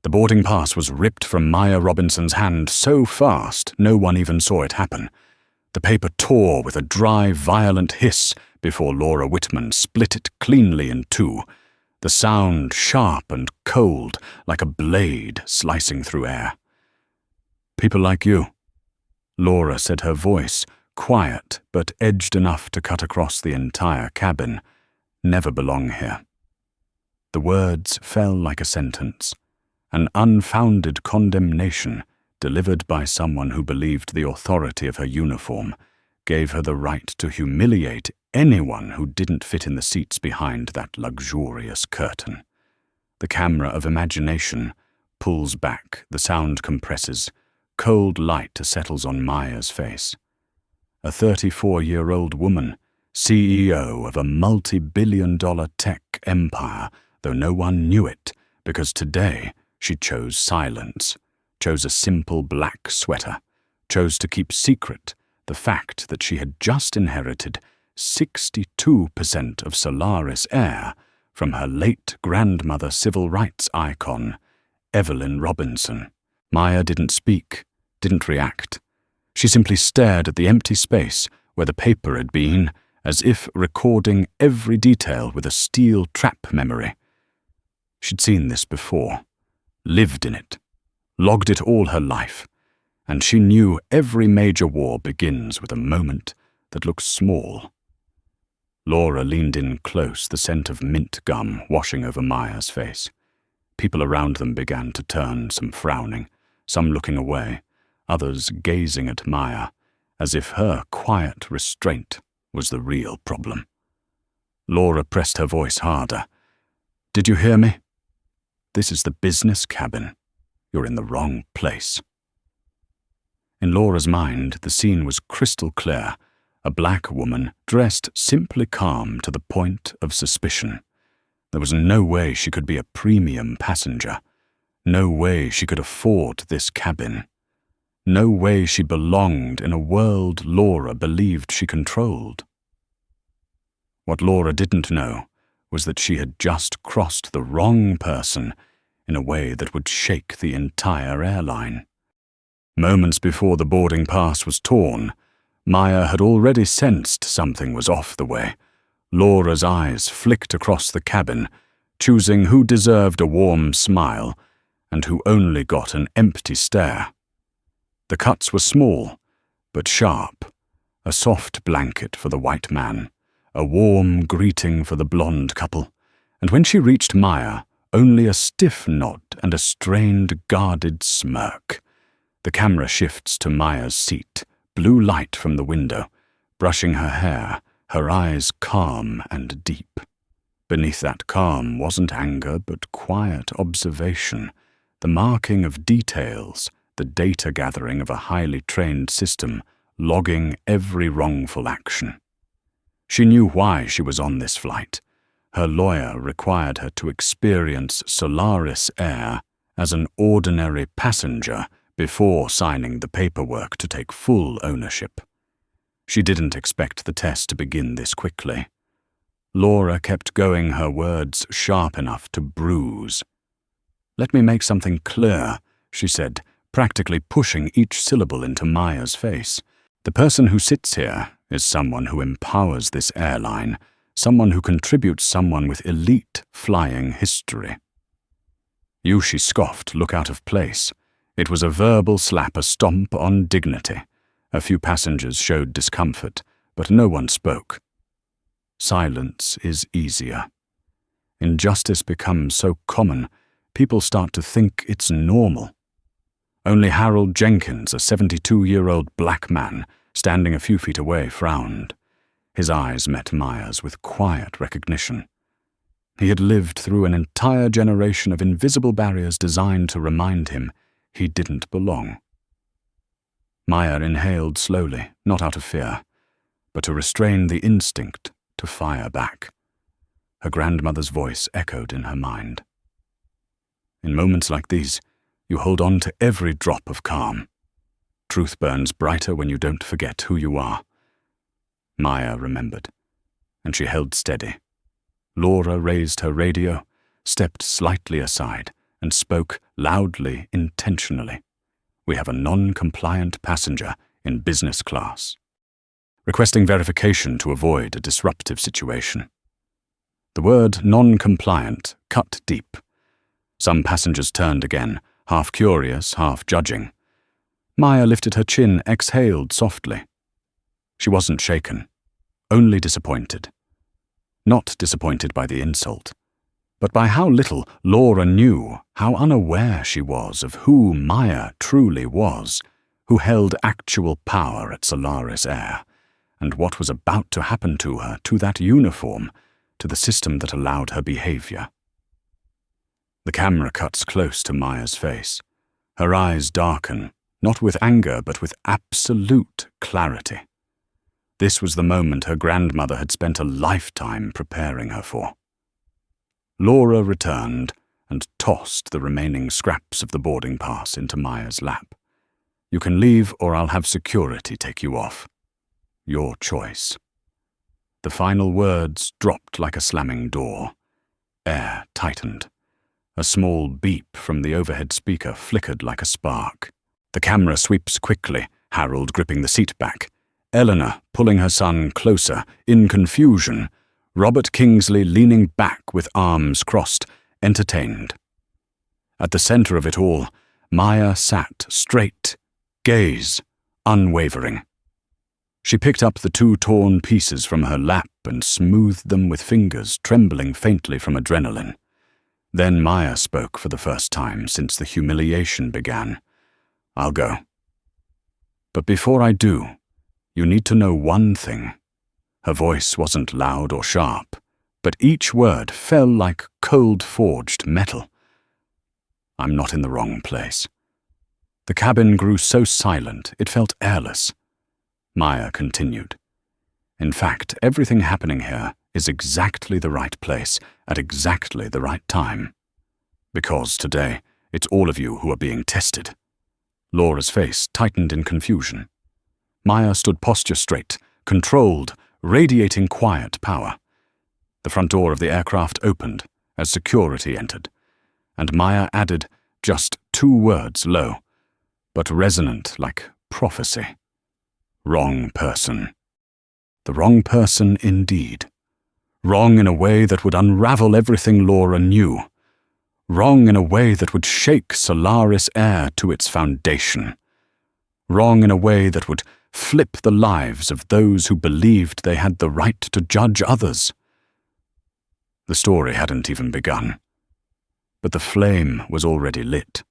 The boarding pass was ripped from Maya Robinson's hand so fast no one even saw it happen. The paper tore with a dry, violent hiss before Laura Whitman split it cleanly in two, the sound sharp and cold like a blade slicing through air. "People like you," Laura said, her voice, quiet but edged enough to cut across the entire cabin, "never belong here." The words fell like a sentence, an unfounded condemnation delivered by someone who believed the authority of her uniform gave her the right to humiliate anyone who didn't fit in the seats behind that luxurious curtain. The camera of imagination pulls back, the sound compresses, cold light settles on Maya's face. A 34-year-old woman, CEO of a multi-billion-dollar tech empire, though no one knew it, because today she chose silence, chose a simple black sweater, chose to keep secret the fact that she had just inherited 62% of Solaris Air from her late grandmother civil rights icon, Evelyn Robinson. Maya didn't speak, didn't react. She simply stared at the empty space where the paper had been, as if recording every detail with a steel trap memory. She'd seen this before, lived in it, logged it all her life, and she knew every major war begins with a moment that looks small. Laura leaned in close, the scent of mint gum washing over Maya's face. People around them began to turn, some frowning, some looking away, others gazing at Maya, as if her quiet restraint was the real problem. Laura pressed her voice harder. "Did you hear me? This is the business cabin. You're in the wrong place." In Laura's mind, the scene was crystal clear. A black woman, dressed simply calm to the point of suspicion. There was no way she could be a premium passenger. No way she could afford this cabin. No way she belonged in a world Laura believed she controlled. What Laura didn't know was that she had just crossed the wrong person in a way that would shake the entire airline. Moments before the boarding pass was torn, Maya had already sensed something was off the way. Laura's eyes flicked across the cabin, choosing who deserved a warm smile and who only got an empty stare. The cuts were small, but sharp. A soft blanket for the white man, a warm greeting for the blonde couple, and when she reached Maya, only a stiff nod and a strained, guarded smirk. The camera shifts to Maya's seat, blue light from the window, brushing her hair, her eyes calm and deep. Beneath that calm wasn't anger, but quiet observation, the marking of details, the data gathering of a highly trained system, logging every wrongful action. She knew why she was on this flight. Her lawyer required her to experience Solaris Air as an ordinary passenger before signing the paperwork to take full ownership. She didn't expect the test to begin this quickly. Laura kept going, her words sharp enough to bruise. "Let me make something clear," she said, practically pushing each syllable into Maya's face. "The person who sits here is someone who empowers this airline, someone who contributes, someone with elite flying history." "You," she scoffed, "look out of place." It was a verbal slap, a stomp on dignity. A few passengers showed discomfort, but no one spoke. Silence is easier. Injustice becomes so common, people start to think it's normal. Only Harold Jenkins, a 72-year-old black man, standing a few feet away, frowned. His eyes met Maya's with quiet recognition. He had lived through an entire generation of invisible barriers designed to remind him he didn't belong. Maya inhaled slowly, not out of fear, but to restrain the instinct to fire back. Her grandmother's voice echoed in her mind. "In moments like these, you hold on to every drop of calm. Truth burns brighter when you don't forget who you are." Maya remembered, and she held steady. Laura raised her radio, stepped slightly aside, and spoke loudly, intentionally. "We have a non-compliant passenger in business class," requesting verification to avoid a disruptive situation. The word non-compliant cut deep. Some passengers turned again, half curious, half judging. Maya lifted her chin, exhaled softly. She wasn't shaken, only disappointed. Not disappointed by the insult, but by how little Laura knew, how unaware she was of who Maya truly was, who held actual power at Solaris Air, and what was about to happen to her, to that uniform, to the system that allowed her behavior. The camera cuts close to Maya's face. Her eyes darken, not with anger, but with absolute clarity. This was the moment her grandmother had spent a lifetime preparing her for. Laura returned and tossed the remaining scraps of the boarding pass into Maya's lap. "You can leave, or I'll have security take you off. Your choice." The final words dropped like a slamming door. Air tightened. A small beep from the overhead speaker flickered like a spark. The camera sweeps quickly, Harold gripping the seat back, Eleanor pulling her son closer, in confusion, Robert Kingsley leaning back with arms crossed, entertained. At the center of it all, Maya sat straight, gaze unwavering. She picked up the 2 torn pieces from her lap and smoothed them with fingers trembling faintly from adrenaline. Then Maya spoke for the first time since the humiliation began. "I'll go. But before I do, you need to know one thing." Her voice wasn't loud or sharp, but each word fell like cold-forged metal. "I'm not in the wrong place." The cabin grew so silent it felt airless. Maya continued. "In fact, everything happening here is exactly the right place at exactly the right time. Because today, it's all of you who are being tested." Laura's face tightened in confusion. Maya stood posture straight, controlled, radiating quiet power. The front door of the aircraft opened as security entered, and Maya added just 2 words low, but resonant like prophecy. "Wrong person." The wrong person indeed. Wrong in a way that would unravel everything Laura knew. Wrong in a way that would shake Solaris Air to its foundation. Wrong in a way that would flip the lives of those who believed they had the right to judge others. The story hadn't even begun. But the flame was already lit,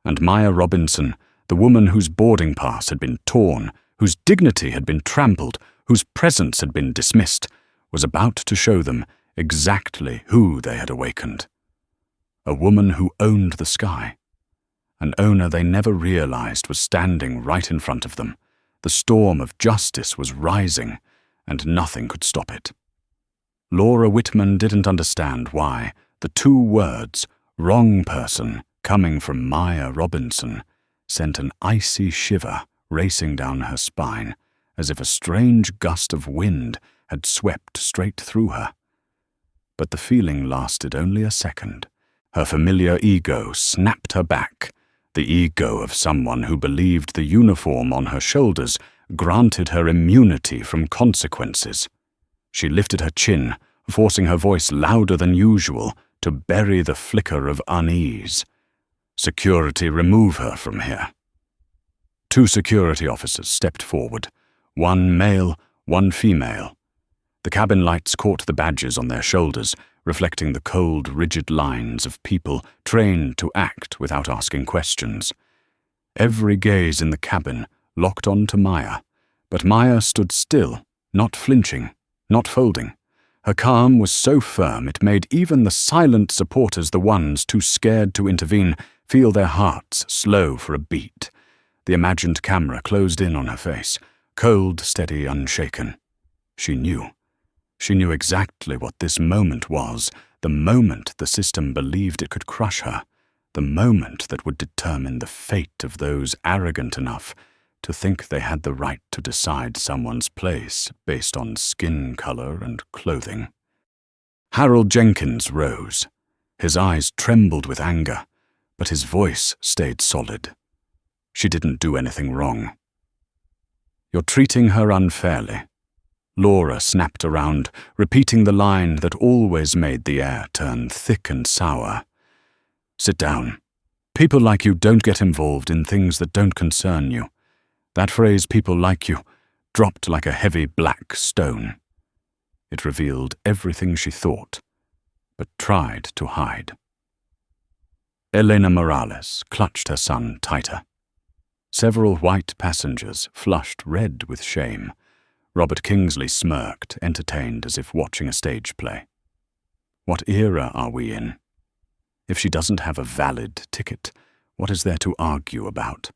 and Maya Robinson, the woman whose boarding pass had been torn, whose dignity had been trampled, whose presence had been dismissed, was about to show them exactly who they had awakened. A woman who owned the sky. An owner they never realized was standing right in front of them. The storm of justice was rising, and nothing could stop it. Laura Whitman didn't understand why the 2 words, "wrong person," coming from Maya Robinson, sent an icy shiver racing down her spine, as if a strange gust of wind had swept straight through her. But the feeling lasted only a second. Her familiar ego snapped her back, the ego of someone who believed the uniform on her shoulders granted her immunity from consequences. She lifted her chin, forcing her voice louder than usual to bury the flicker of unease. "Security, remove her from here." 2 security officers stepped forward, 1 male, 1 female. The cabin lights caught the badges on their shoulders, reflecting the cold, rigid lines of people trained to act without asking questions. Every gaze in the cabin locked on to Maya, but Maya stood still, not flinching, not folding. Her calm was so firm it made even the silent supporters, the ones too scared to intervene, feel their hearts slow for a beat. The imagined camera closed in on her face, cold, steady, unshaken. She knew. She knew exactly what this moment was, the moment the system believed it could crush her, the moment that would determine the fate of those arrogant enough to think they had the right to decide someone's place based on skin color and clothing. Harold Jenkins rose. His eyes trembled with anger, but his voice stayed solid. She didn't do anything wrong. "You're treating her unfairly." Laura snapped around, repeating the line that always made the air turn thick and sour. "Sit down. People like you don't get involved in things that don't concern you." That phrase, "people like you," dropped like a heavy black stone. It revealed everything she thought, but tried to hide. Elena Morales clutched her son tighter. Several white passengers flushed red with shame. Robert Kingsley smirked, entertained as if watching a stage play. What era are we in? If she doesn't have a valid ticket, what is there to argue about?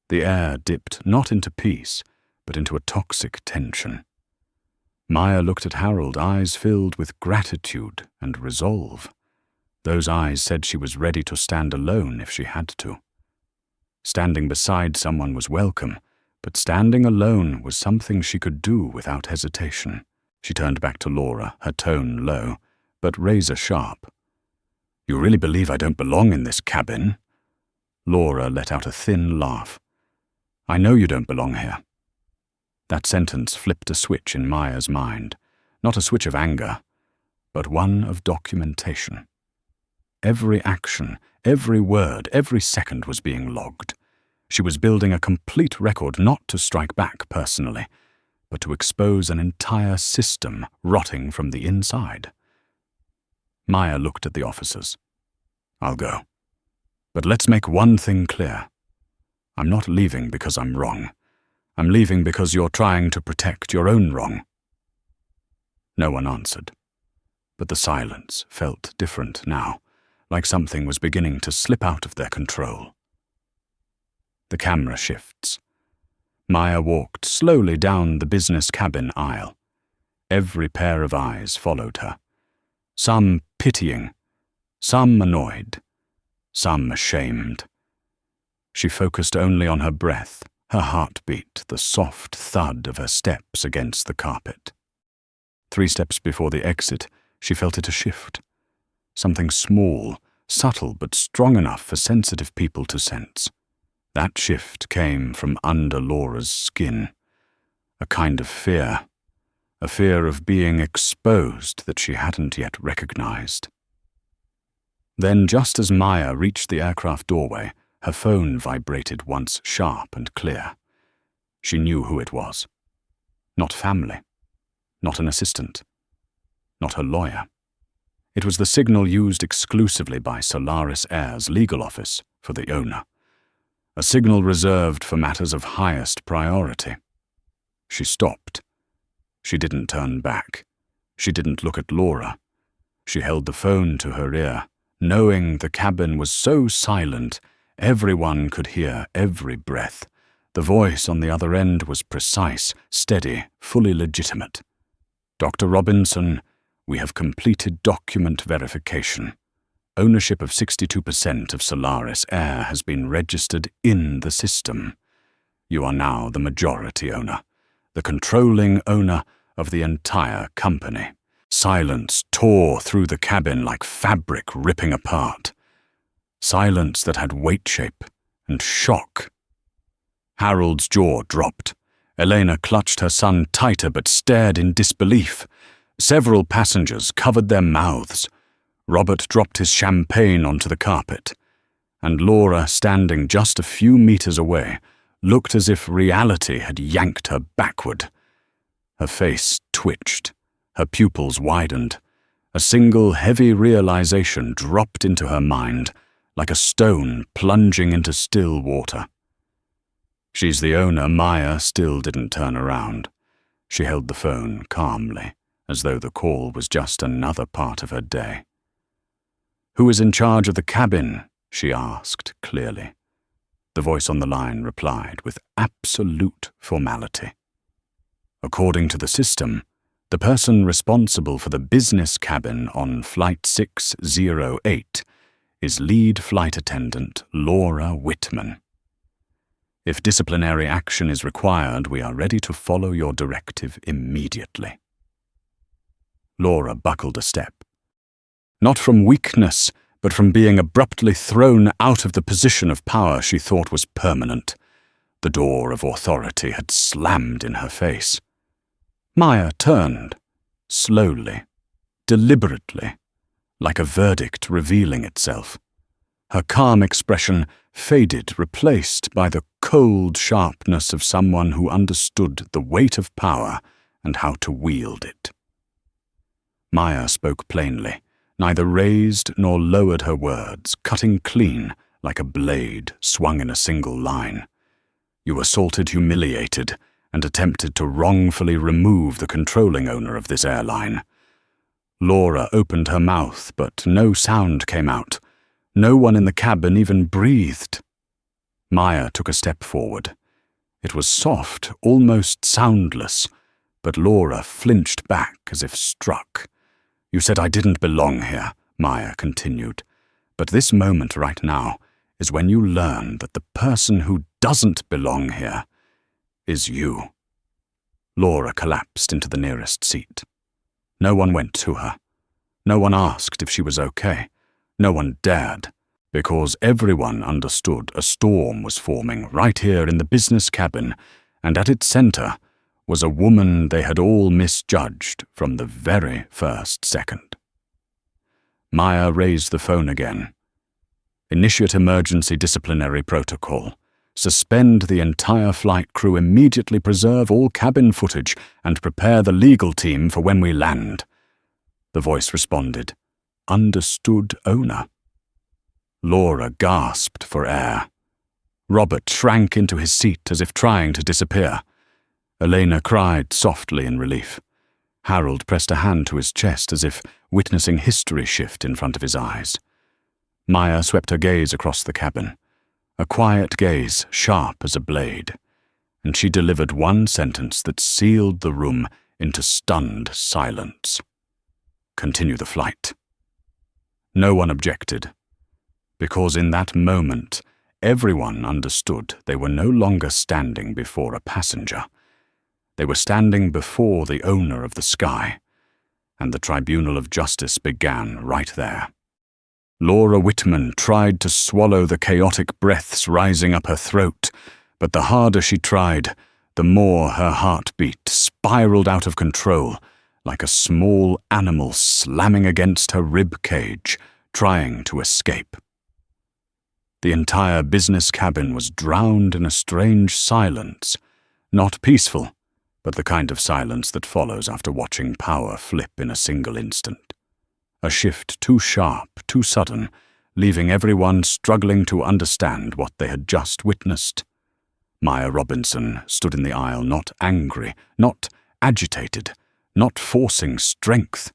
The air dipped not into peace, but into a toxic tension. Maya looked at Harold, eyes filled with gratitude and resolve. Those eyes said she was ready to stand alone if she had to. Standing beside someone was welcome, but standing alone was something she could do without hesitation. She turned back to Laura, her tone low, but razor sharp. "You really believe I don't belong in this cabin?" Laura let out a thin laugh. "I know you don't belong here." That sentence flipped a switch in Maya's mind, not a switch of anger, but one of documentation. Every action, every word, every second was being logged. She was building a complete record not to strike back personally, but to expose an entire system rotting from the inside. Maya looked at the officers. "I'll go. But let's make one thing clear. I'm not leaving because I'm wrong. I'm leaving because you're trying to protect your own wrong." No one answered, but the silence felt different now, like something was beginning to slip out of their control. The camera shifts. Maya walked slowly down the business cabin aisle. Every pair of eyes followed her. Some pitying, some annoyed, some ashamed. She focused only on her breath, her heartbeat, the soft thud of her steps against the carpet. 3 steps before the exit, she felt it a shift. Something small, subtle but strong enough for sensitive people to sense. That shift came from under Laura's skin. A kind of fear. A fear of being exposed that she hadn't yet recognized. Then, just as Maya reached the aircraft doorway, her phone vibrated once sharp and clear. She knew who it was. Not family. Not an assistant. Not her lawyer. It was the signal used exclusively by Solaris Air's legal office for the owner. A signal reserved for matters of highest priority. She stopped. She didn't turn back. She didn't look at Laura. She held the phone to her ear, knowing the cabin was so silent everyone could hear every breath. The voice on the other end was precise, steady, fully legitimate. "Dr. Robinson, we have completed document verification. Ownership of 62% of Solaris Air has been registered in the system. You are now the majority owner, the controlling owner of the entire company." Silence tore through the cabin like fabric ripping apart. Silence that had weight shape and shock. Harold's jaw dropped. Elena clutched her son tighter but stared in disbelief. Several passengers covered their mouths. Robert dropped his champagne onto the carpet, and Laura, standing just a few meters away, looked as if reality had yanked her backward. Her face twitched, her pupils widened. A single heavy realization dropped into her mind, like a stone plunging into still water. She's the owner. Maya still didn't turn around. She held the phone calmly, as though the call was just another part of her day. "Who is in charge of the cabin?" she asked clearly. The voice on the line replied with absolute formality. "According to the system, the person responsible for the business cabin on Flight 608 is lead flight attendant Laura Whitman. If disciplinary action is required, we are ready to follow your directive immediately." Laura buckled a step. Not from weakness, but from being abruptly thrown out of the position of power she thought was permanent. The door of authority had slammed in her face. Maya turned, slowly, deliberately, like a verdict revealing itself. Her calm expression faded, replaced by the cold sharpness of someone who understood the weight of power and how to wield it. Maya spoke plainly, neither raised nor lowered her words, cutting clean like a blade swung in a single line. You assaulted, humiliated, and attempted to wrongfully remove the controlling owner of this airline. Laura opened her mouth, but no sound came out. No one in the cabin even breathed. Maya took a step forward. It was soft, almost soundless, but Laura flinched back as if struck. You said I didn't belong here, Maya continued. But this moment right now is when you learn that the person who doesn't belong here is you. Laura collapsed into the nearest seat. No one went to her. No one asked if she was okay. No one dared, because everyone understood a storm was forming right here in the business cabin, and at its center was a woman they had all misjudged from the very first second. Maya raised the phone again. Initiate emergency disciplinary protocol. Suspend the entire flight crew, immediately preserve all cabin footage, and prepare the legal team for when we land. The voice responded. Understood, owner. Laura gasped for air. Robert shrank into his seat as if trying to disappear. Elena cried softly in relief. Harold pressed a hand to his chest as if witnessing history shift in front of his eyes. Maya swept her gaze across the cabin, a quiet gaze sharp as a blade, and she delivered one sentence that sealed the room into stunned silence. Continue the flight. No one objected, because in that moment, everyone understood they were no longer standing before a passenger. They were standing before the owner of the sky, and the tribunal of justice began right there. Laura Whitman tried to swallow the chaotic breaths rising up her throat, but the harder she tried, the more her heartbeat spiraled out of control, like a small animal slamming against her rib cage, trying to escape. The entire business cabin was drowned in a strange silence, not peaceful, but the kind of silence that follows after watching power flip in a single instant. A shift too sharp, too sudden, leaving everyone struggling to understand what they had just witnessed. Maya Robinson stood in the aisle, not angry, not agitated, not forcing strength.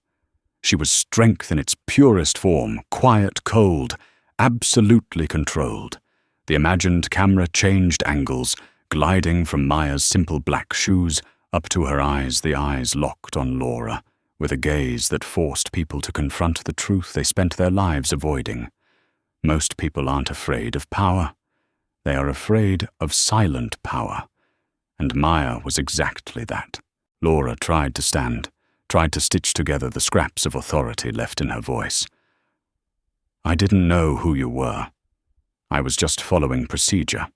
She was strength in its purest form, quiet, cold, absolutely controlled. The imagined camera changed angles, gliding from Maya's simple black shoes up to her eyes, the eyes locked on Laura, with a gaze that forced people to confront the truth they spent their lives avoiding. Most people aren't afraid of power. They are afraid of silent power. And Maya was exactly that. Laura tried to stand, tried to stitch together the scraps of authority left in her voice. I didn't know who you were. I was just following procedure.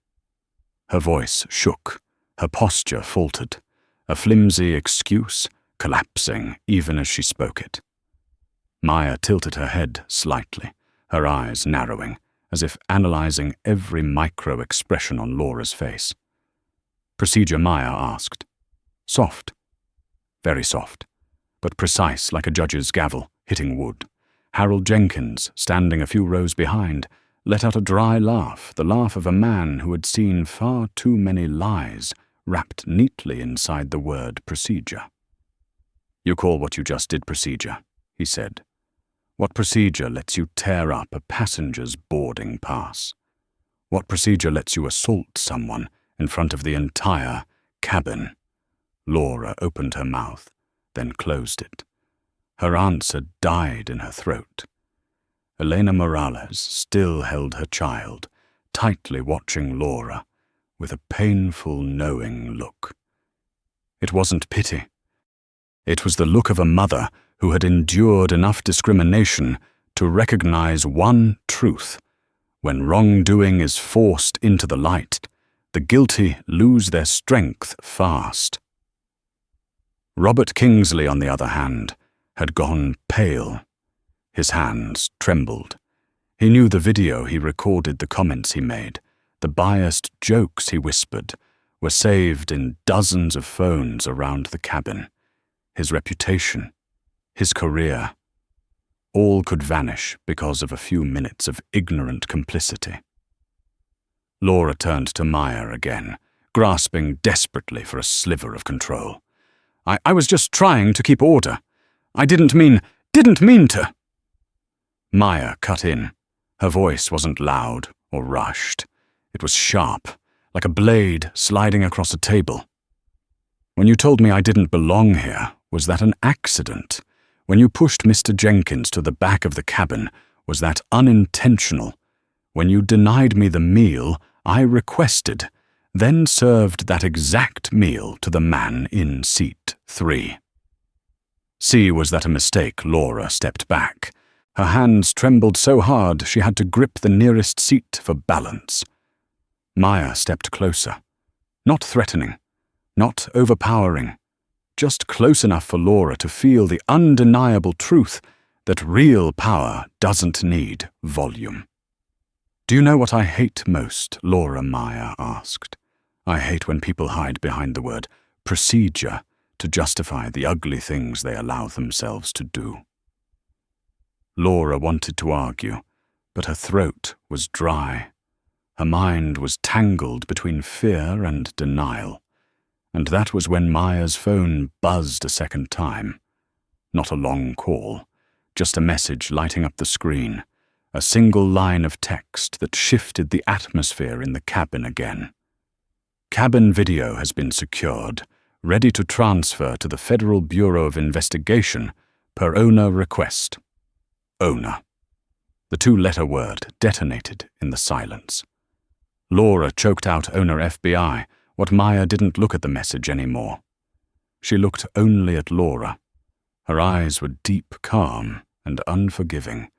Her voice shook, her posture faltered, a flimsy excuse collapsing even as she spoke it. Maya tilted her head slightly, her eyes narrowing, as if analyzing every micro-expression on Laura's face. Procedure, Maya asked. Soft. Very soft, but precise like a judge's gavel hitting wood. Harold Jenkins, standing a few rows behind, let out a dry laugh, the laugh of a man who had seen far too many lies wrapped neatly inside the word procedure. You call what you just did procedure, he said. What procedure lets you tear up a passenger's boarding pass? What procedure lets you assault someone in front of the entire cabin? Laura opened her mouth, then closed it. Her answer died in her throat. Elena Morales still held her child, tightly watching Laura, with a painful, knowing look. It wasn't pity. It was the look of a mother who had endured enough discrimination to recognize one truth. When wrongdoing is forced into the light, the guilty lose their strength fast. Robert Kingsley, on the other hand, had gone pale. His hands trembled. He knew the video he recorded, the comments he made, the biased jokes he whispered, were saved in dozens of phones around the cabin. His reputation, his career, all could vanish because of a few minutes of ignorant complicity. Laura turned to Maya again, grasping desperately for a sliver of control. I was just trying to keep order. I didn't mean to. Maya cut in. Her voice wasn't loud or rushed. It was sharp, like a blade sliding across a table. When you told me I didn't belong here, was that an accident? When you pushed Mr. Jenkins to the back of the cabin, was that unintentional? When you denied me the meal I requested, then served that exact meal to the man in seat 3. See, was that a mistake? Laura stepped back. Her hands trembled so hard she had to grip the nearest seat for balance. Maya stepped closer. Not threatening, not overpowering, just close enough for Laura to feel the undeniable truth that real power doesn't need volume. "Do you know what I hate most?" Laura Maya asked. "I hate when people hide behind the word procedure to justify the ugly things they allow themselves to do." Laura wanted to argue, but her throat was dry. Her mind was tangled between fear and denial. And that was when Maya's phone buzzed a second time. Not a long call, just a message lighting up the screen, a single line of text that shifted the atmosphere in the cabin again. "Cabin video has been secured, ready to transfer to the Federal Bureau of Investigation per owner request." Owner. The two-letter word detonated in the silence. Laura choked out "Owner FBI," what Maya didn't look at the message anymore. She looked only at Laura. Her eyes were deep calm and unforgiving.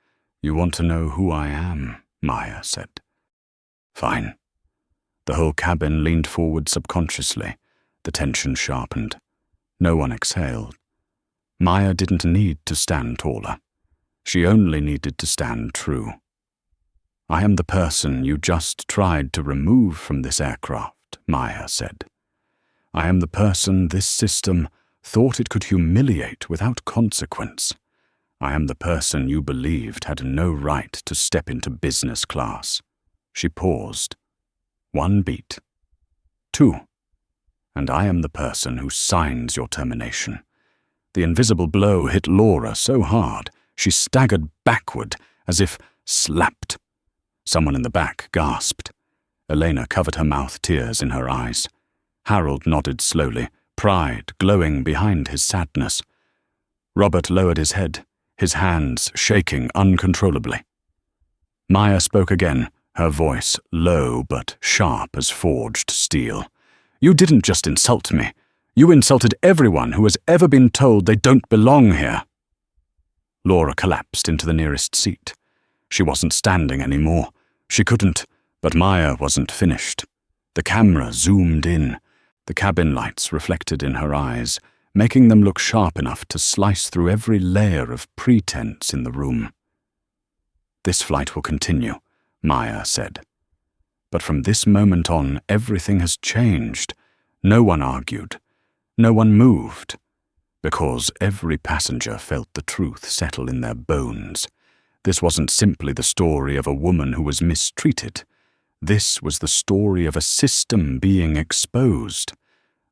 "You want to know who I am?" Maya said. "Fine." The whole cabin leaned forward subconsciously. The tension sharpened. No one exhaled. Maya didn't need to stand taller. She only needed to stand true. "I am the person you just tried to remove from this aircraft," Maya said. "I am the person this system thought it could humiliate without consequence. I am the person you believed had no right to step into business class." She paused. 1 beat. 2. "And I am the person who signs your termination." The invisible blow hit Laura so hard, she staggered backward as if slapped. Someone in the back gasped. Elena covered her mouth, tears in her eyes. Harold nodded slowly, pride glowing behind his sadness. Robert lowered his head, his hands shaking uncontrollably. Maya spoke again, her voice low but sharp as forged steel. "You didn't just insult me. You insulted everyone who has ever been told they don't belong here." Laura collapsed into the nearest seat. She wasn't standing anymore. She couldn't, but Maya wasn't finished. The camera zoomed in. The cabin lights reflected in her eyes, making them look sharp enough to slice through every layer of pretense in the room. "This flight will continue," Maya said. "But from this moment on, everything has changed. No one argued. No one moved. Because every passenger felt the truth settle in their bones. This wasn't simply the story of a woman who was mistreated. This was the story of a system being exposed.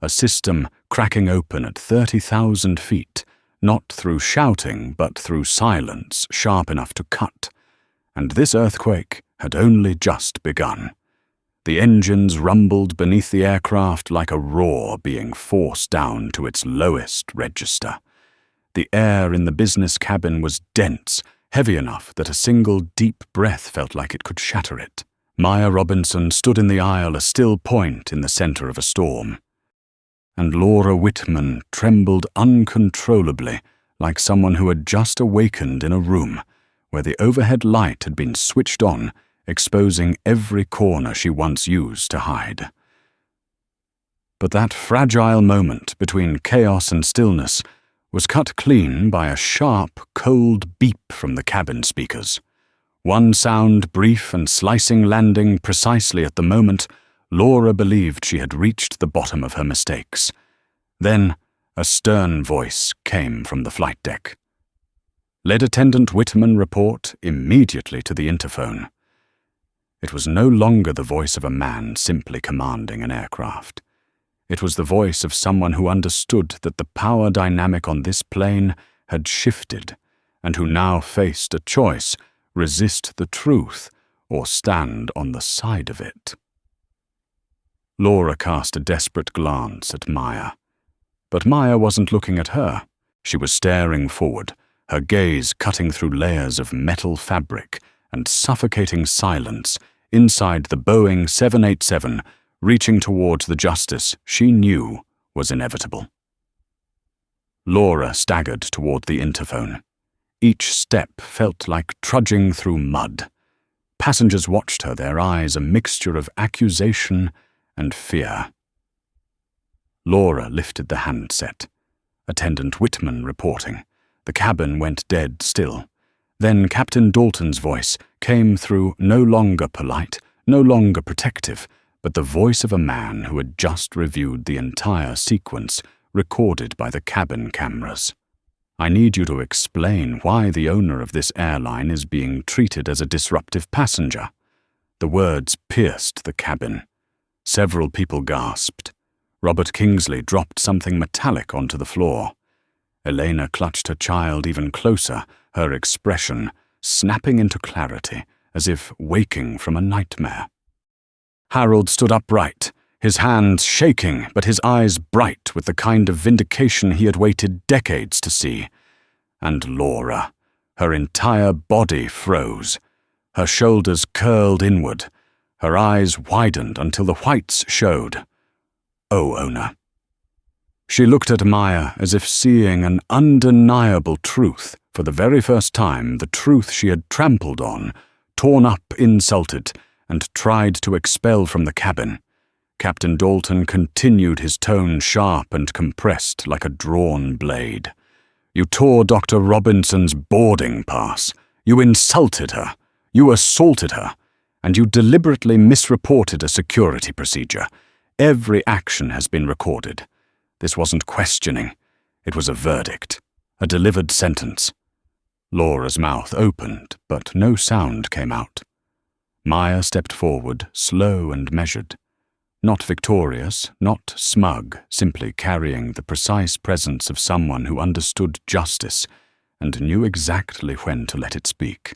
A system cracking open at 30,000 feet, not through shouting, but through silence sharp enough to cut. And this earthquake had only just begun. The engines rumbled beneath the aircraft like a roar being forced down to its lowest register. The air in the business cabin was dense, heavy enough that a single deep breath felt like it could shatter it. Maya Robinson stood in the aisle, a still point in the center of a storm. And Laura Whitman trembled uncontrollably, like someone who had just awakened in a room where the overhead light had been switched on, exposing every corner she once used to hide. But that fragile moment between chaos and stillness was cut clean by a sharp, cold beep from the cabin speakers. One sound, brief and slicing, landing precisely at the moment Laura believed she had reached the bottom of her mistakes. Then a stern voice came from the flight deck. "Let Attendant Whitman report immediately to the interphone." It was no longer the voice of a man simply commanding an aircraft. It was the voice of someone who understood that the power dynamic on this plane had shifted, and who now faced a choice: resist the truth or stand on the side of it. Laura cast a desperate glance at Maya. But Maya wasn't looking at her. She was staring forward, her gaze cutting through layers of metal fabric and suffocating silence inside the Boeing 787, reaching towards the justice she knew was inevitable. Laura staggered toward the interphone. Each step felt like trudging through mud. Passengers watched her, their eyes a mixture of accusation and fear. Laura lifted the handset. Attendant Whitman reporting. The cabin went dead still. Then Captain Dalton's voice came through, no longer polite, no longer protective, but the voice of a man who had just reviewed the entire sequence recorded by the cabin cameras. "I need you to explain why the owner of this airline is being treated as a disruptive passenger." The words pierced the cabin. Several people gasped. Robert Kingsley dropped something metallic onto the floor. Elena clutched her child even closer, her expression snapping into clarity, as if waking from a nightmare. Harold stood upright, his hands shaking, but his eyes bright with the kind of vindication he had waited decades to see. And Laura, her entire body froze. Her shoulders curled inward. Her eyes widened until the whites showed. "Oh, owner." She looked at Maya as if seeing an undeniable truth for the very first time, the truth she had trampled on, torn up, insulted, and tried to expel from the cabin. Captain Dalton continued, his tone sharp and compressed like a drawn blade. "You tore Dr. Robinson's boarding pass. You insulted her. You assaulted her. And you deliberately misreported a security procedure. Every action has been recorded. This wasn't questioning. It was a verdict. A delivered sentence." Laura's mouth opened, but no sound came out. Maya stepped forward, slow and measured. Not victorious, not smug, simply carrying the precise presence of someone who understood justice and knew exactly when to let it speak.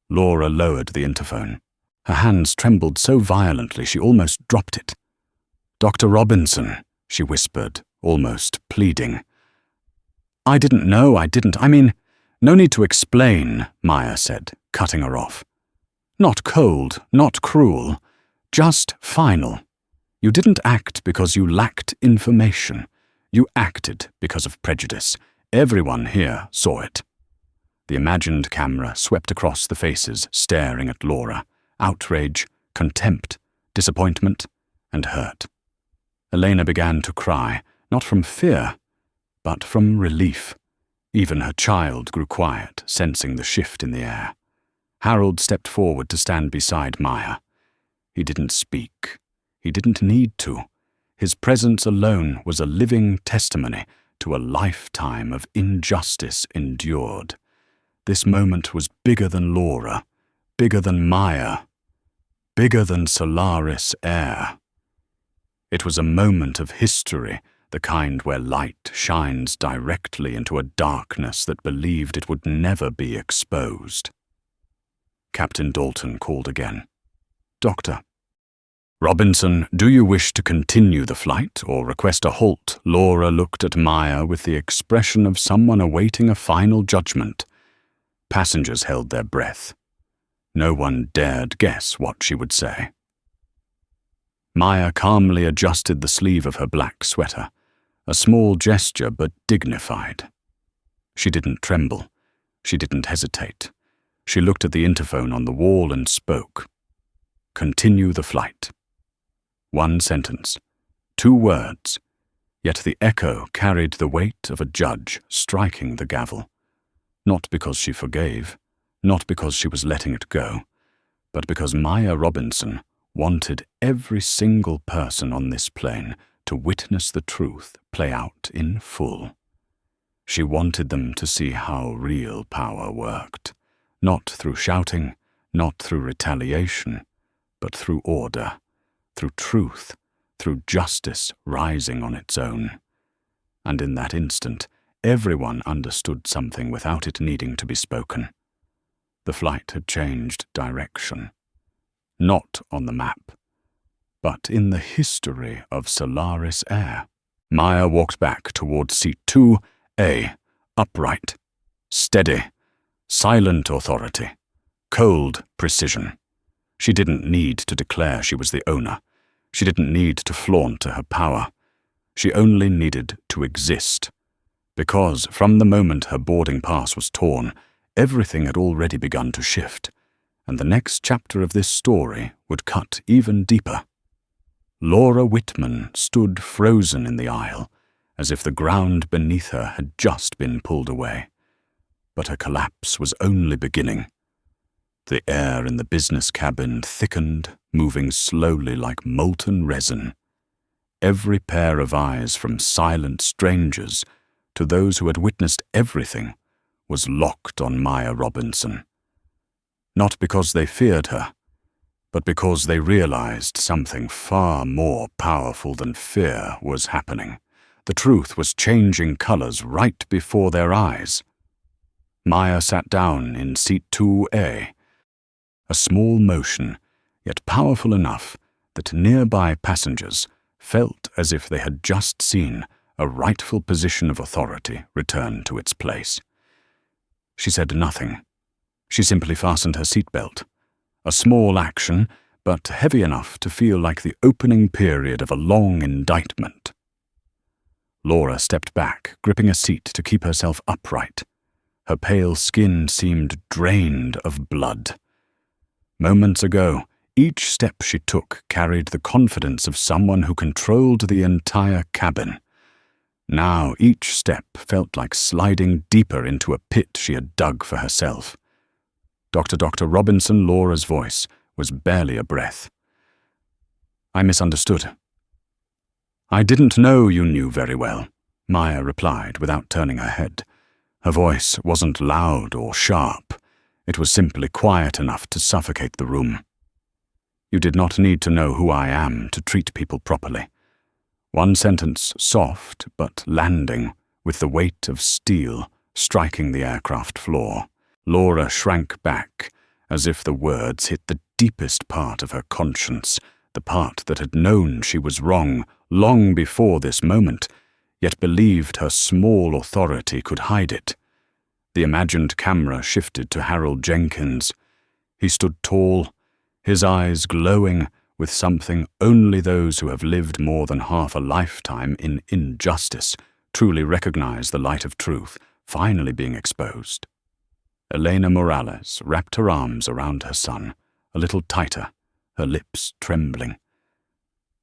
Laura lowered the interphone. Her hands trembled so violently she almost dropped it. "Dr. Robinson," she whispered, almost pleading. "I didn't know, I mean, no need to explain," Maya said, cutting her off. "Not cold, not cruel, just final. You didn't act because you lacked information. You acted because of prejudice. Everyone here saw it." The imagined camera swept across the faces staring at Laura. Outrage, contempt, disappointment, and hurt. Elena began to cry, not from fear, but from relief. Even her child grew quiet, sensing the shift in the air. Harold stepped forward to stand beside Maya. He didn't speak. He didn't need to. His presence alone was a living testimony to a lifetime of injustice endured. This moment was bigger than Laura, bigger than Maya, bigger than Solaris Air. It was a moment of history, the kind where light shines directly into a darkness that believed it would never be exposed. Captain Dalton called again. "Doctor." "Robinson, do you wish to continue the flight or request a halt?" Laura looked at Maya with the expression of someone awaiting a final judgment. Passengers held their breath. No one dared guess what she would say. Maya calmly adjusted the sleeve of her black sweater, a small gesture but dignified. She didn't tremble. She didn't hesitate. She looked at the interphone on the wall and spoke. "Continue the flight." 1 sentence, 2 words, yet the echo carried the weight of a judge striking the gavel. Not because she forgave, not because she was letting it go, but because Maya Robinson wanted every single person on this plane to witness the truth play out in full. She wanted them to see how real power worked, not through shouting, not through retaliation, but through order, through truth, through justice rising on its own. And in that instant, everyone understood something without it needing to be spoken. The flight had changed direction. Not on the map, but in the history of Solaris Air. Maya walked back toward seat 2A, upright, steady, silent authority, cold precision. She didn't need to declare she was the owner. She didn't need to flaunt her power. She only needed to exist. Because from the moment her boarding pass was torn, everything had already begun to shift, and the next chapter of this story would cut even deeper. Laura Whitman stood frozen in the aisle, as if the ground beneath her had just been pulled away. But her collapse was only beginning. The air in the business cabin thickened, moving slowly like molten resin. Every pair of eyes, from silent strangers to those who had witnessed everything, was locked on Maya Robinson. Not because they feared her, but because they realized something far more powerful than fear was happening. The truth was changing colors right before their eyes. Maya sat down in seat 2A, a small motion, yet powerful enough that nearby passengers felt as if they had just seen a rightful position of authority return to its place. She said nothing. She simply fastened her seatbelt. A small action, but heavy enough to feel like the opening period of a long indictment. Laura stepped back, gripping a seat to keep herself upright. Her pale skin seemed drained of blood. Moments ago, each step she took carried the confidence of someone who controlled the entire cabin. Now each step felt like sliding deeper into a pit she had dug for herself. Dr. Robinson Laura's voice was barely a breath. "I misunderstood." "I didn't know you knew very well," Maya replied without turning her head. Her voice wasn't loud or sharp. It was simply quiet enough to suffocate the room. "You did not need to know who I am to treat people properly." 1 sentence, soft but landing, with the weight of steel striking the aircraft floor. Laura shrank back, as if the words hit the deepest part of her conscience, the part that had known she was wrong long before this moment, yet believed her small authority could hide it. The imagined camera shifted to Harold Jenkins. He stood tall, his eyes glowing with something only those who have lived more than half a lifetime in injustice truly recognize the light of truth finally being exposed. Elena Morales wrapped her arms around her son, a little tighter, her lips trembling.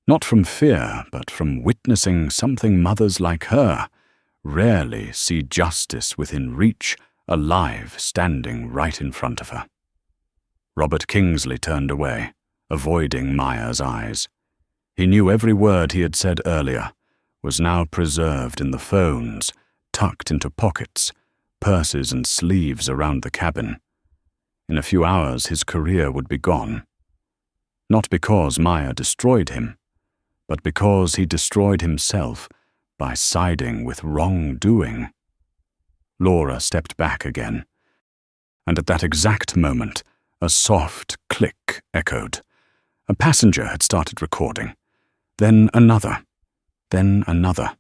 Not from fear, but from witnessing something mothers like her rarely see justice within reach, alive, standing right in front of her. Robert Kingsley turned away, avoiding Maya's eyes. He knew every word he had said earlier was now preserved in the phones, tucked into pockets, purses and sleeves around the cabin. In a few hours his career would be gone. Not because Maya destroyed him, but because he destroyed himself by siding with wrongdoing. Laura stepped back again, and at that exact moment, a soft click echoed. A passenger had started recording. Then another. Then another.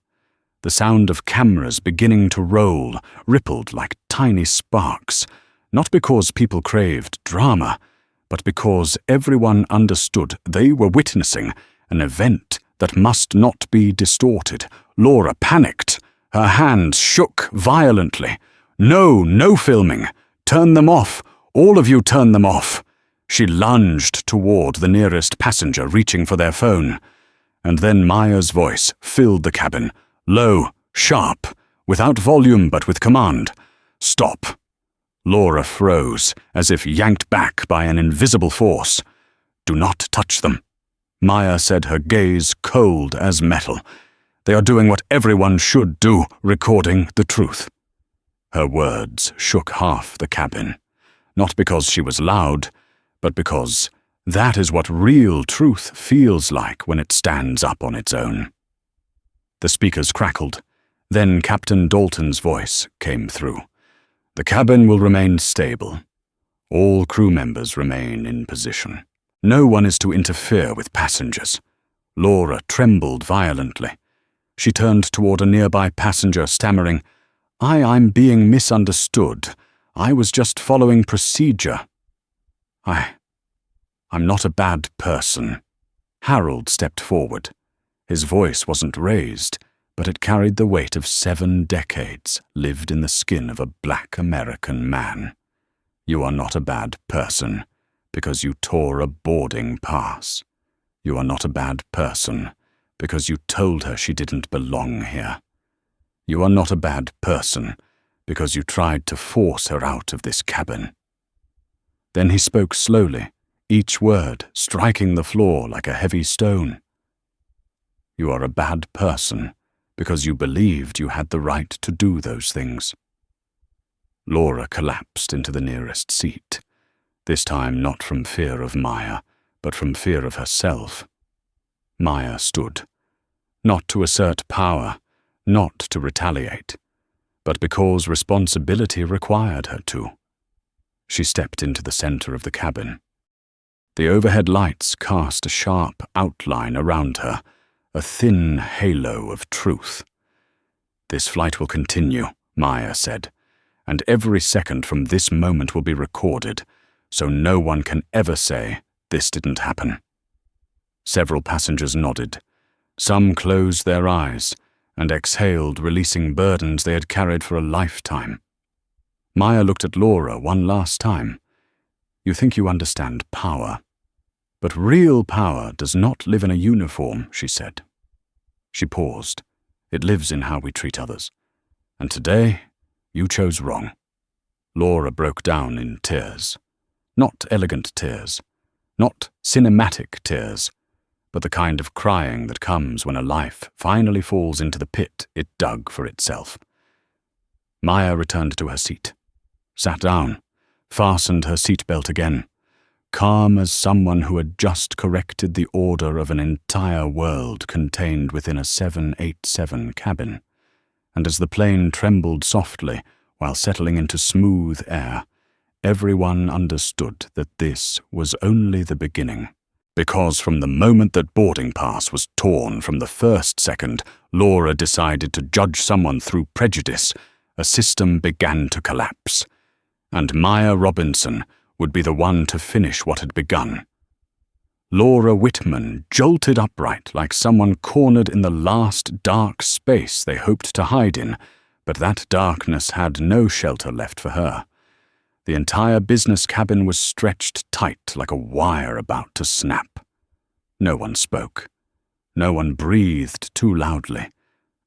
The sound of cameras beginning to roll rippled like tiny sparks, not because people craved drama, but because everyone understood they were witnessing an event that must not be distorted. Laura panicked. Her hands shook violently. No filming. Turn them off. All of you turn them off." She lunged toward the nearest passenger, reaching for their phone. And then Maya's voice filled the cabin, low, sharp, without volume but with command. "Stop." Laura froze, as if yanked back by an invisible force. "Do not touch them," Maya said, her gaze cold as metal. "They are doing what everyone should do, recording the truth." Her words shook half the cabin, not because she was loud, but because that is what real truth feels like when it stands up on its own. The speakers crackled. Then Captain Dalton's voice came through. "The cabin will remain stable. All crew members remain in position. No one is to interfere with passengers." Laura trembled violently. She turned toward a nearby passenger, stammering, I'm being misunderstood. I was just following procedure." I'm not a bad person." Harold stepped forward. His voice wasn't raised, but it carried the weight of 7 decades lived in the skin of a black American man. "You are not a bad person because you tore a boarding pass. You are not a bad person because you told her she didn't belong here. You are not a bad person because you tried to force her out of this cabin." Then he spoke slowly, each word striking the floor like a heavy stone. "You are a bad person because you believed you had the right to do those things." Laura collapsed into the nearest seat, this time not from fear of Maya, but from fear of herself. Maya stood, not to assert power, not to retaliate, but because responsibility required her to. She stepped into the center of the cabin. The overhead lights cast a sharp outline around her, a thin halo of truth. "This flight will continue," Maya said, "and every second from this moment will be recorded, so no one can ever say this didn't happen." Several passengers nodded. Some closed their eyes and exhaled, releasing burdens they had carried for a lifetime. Maya looked at Laura one last time. "You think you understand power. But real power does not live in a uniform," she said. She paused. "It lives in how we treat others. And today, you chose wrong." Laura broke down in tears. Not elegant tears. Not cinematic tears. But the kind of crying that comes when a life finally falls into the pit it dug for itself. Maya returned to her seat, sat down, fastened her seatbelt again, calm as someone who had just corrected the order of an entire world contained within a 787 cabin. And as the plane trembled softly while settling into smooth air, everyone understood that this was only the beginning. Because from the moment that boarding pass was torn, from the first second Laura decided to judge someone through prejudice, a system began to collapse. And Maya Robinson would be the one to finish what had begun. Laura Whitman jolted upright like someone cornered in the last dark space they hoped to hide in, but that darkness had no shelter left for her. The entire business cabin was stretched tight like a wire about to snap. No one spoke. No one breathed too loudly.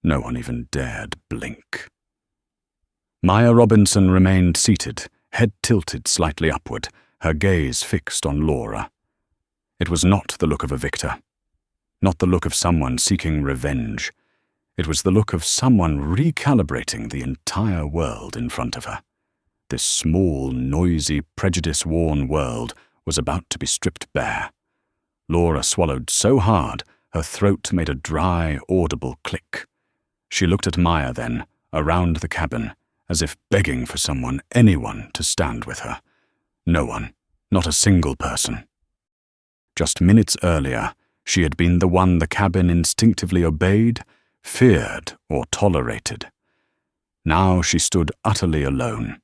No one even dared blink. Maya Robinson remained seated, head tilted slightly upward, her gaze fixed on Laura. It was not the look of a victor, not the look of someone seeking revenge. It was the look of someone recalibrating the entire world in front of her. This small, noisy, prejudice-worn world was about to be stripped bare. Laura swallowed so hard, her throat made a dry, audible click. She looked at Maya then, around the cabin, as if begging for someone, anyone, to stand with her. No one, not a single person. Just minutes earlier, she had been the one the cabin instinctively obeyed, feared, or tolerated. Now she stood utterly alone.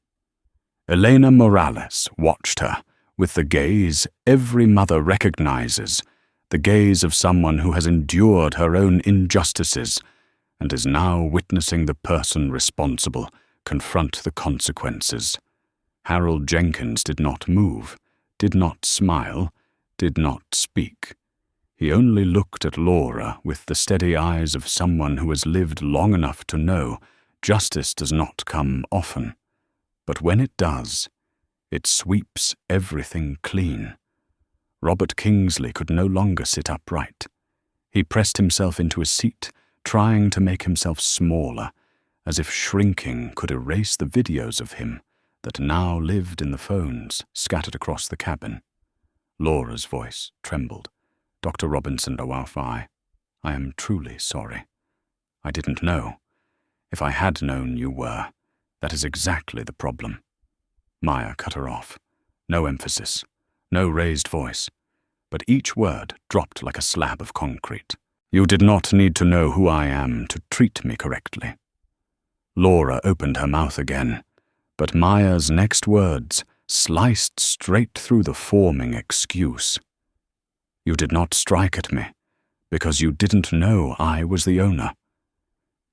Elena Morales watched her, with the gaze every mother recognizes, the gaze of someone who has endured her own injustices and is now witnessing the person responsible confront the consequences. Harold Jenkins did not move, did not smile, did not speak. He only looked at Laura with the steady eyes of someone who has lived long enough to know justice does not come often. But when it does, it sweeps everything clean. Robert Kingsley could no longer sit upright. He pressed himself into a seat, trying to make himself smaller, as if shrinking could erase the videos of him that now lived in the phones scattered across the cabin. Laura's voice trembled. "Dr. Robinson Owafai, I am truly sorry. I didn't know. If I had known you were, that is exactly the problem." Maya cut her off. No emphasis, no raised voice, but each word dropped like a slab of concrete. "You did not need to know who I am to treat me correctly." Laura opened her mouth again, but Maya's next words sliced straight through the forming excuse. "You did not strike at me because you didn't know I was the owner.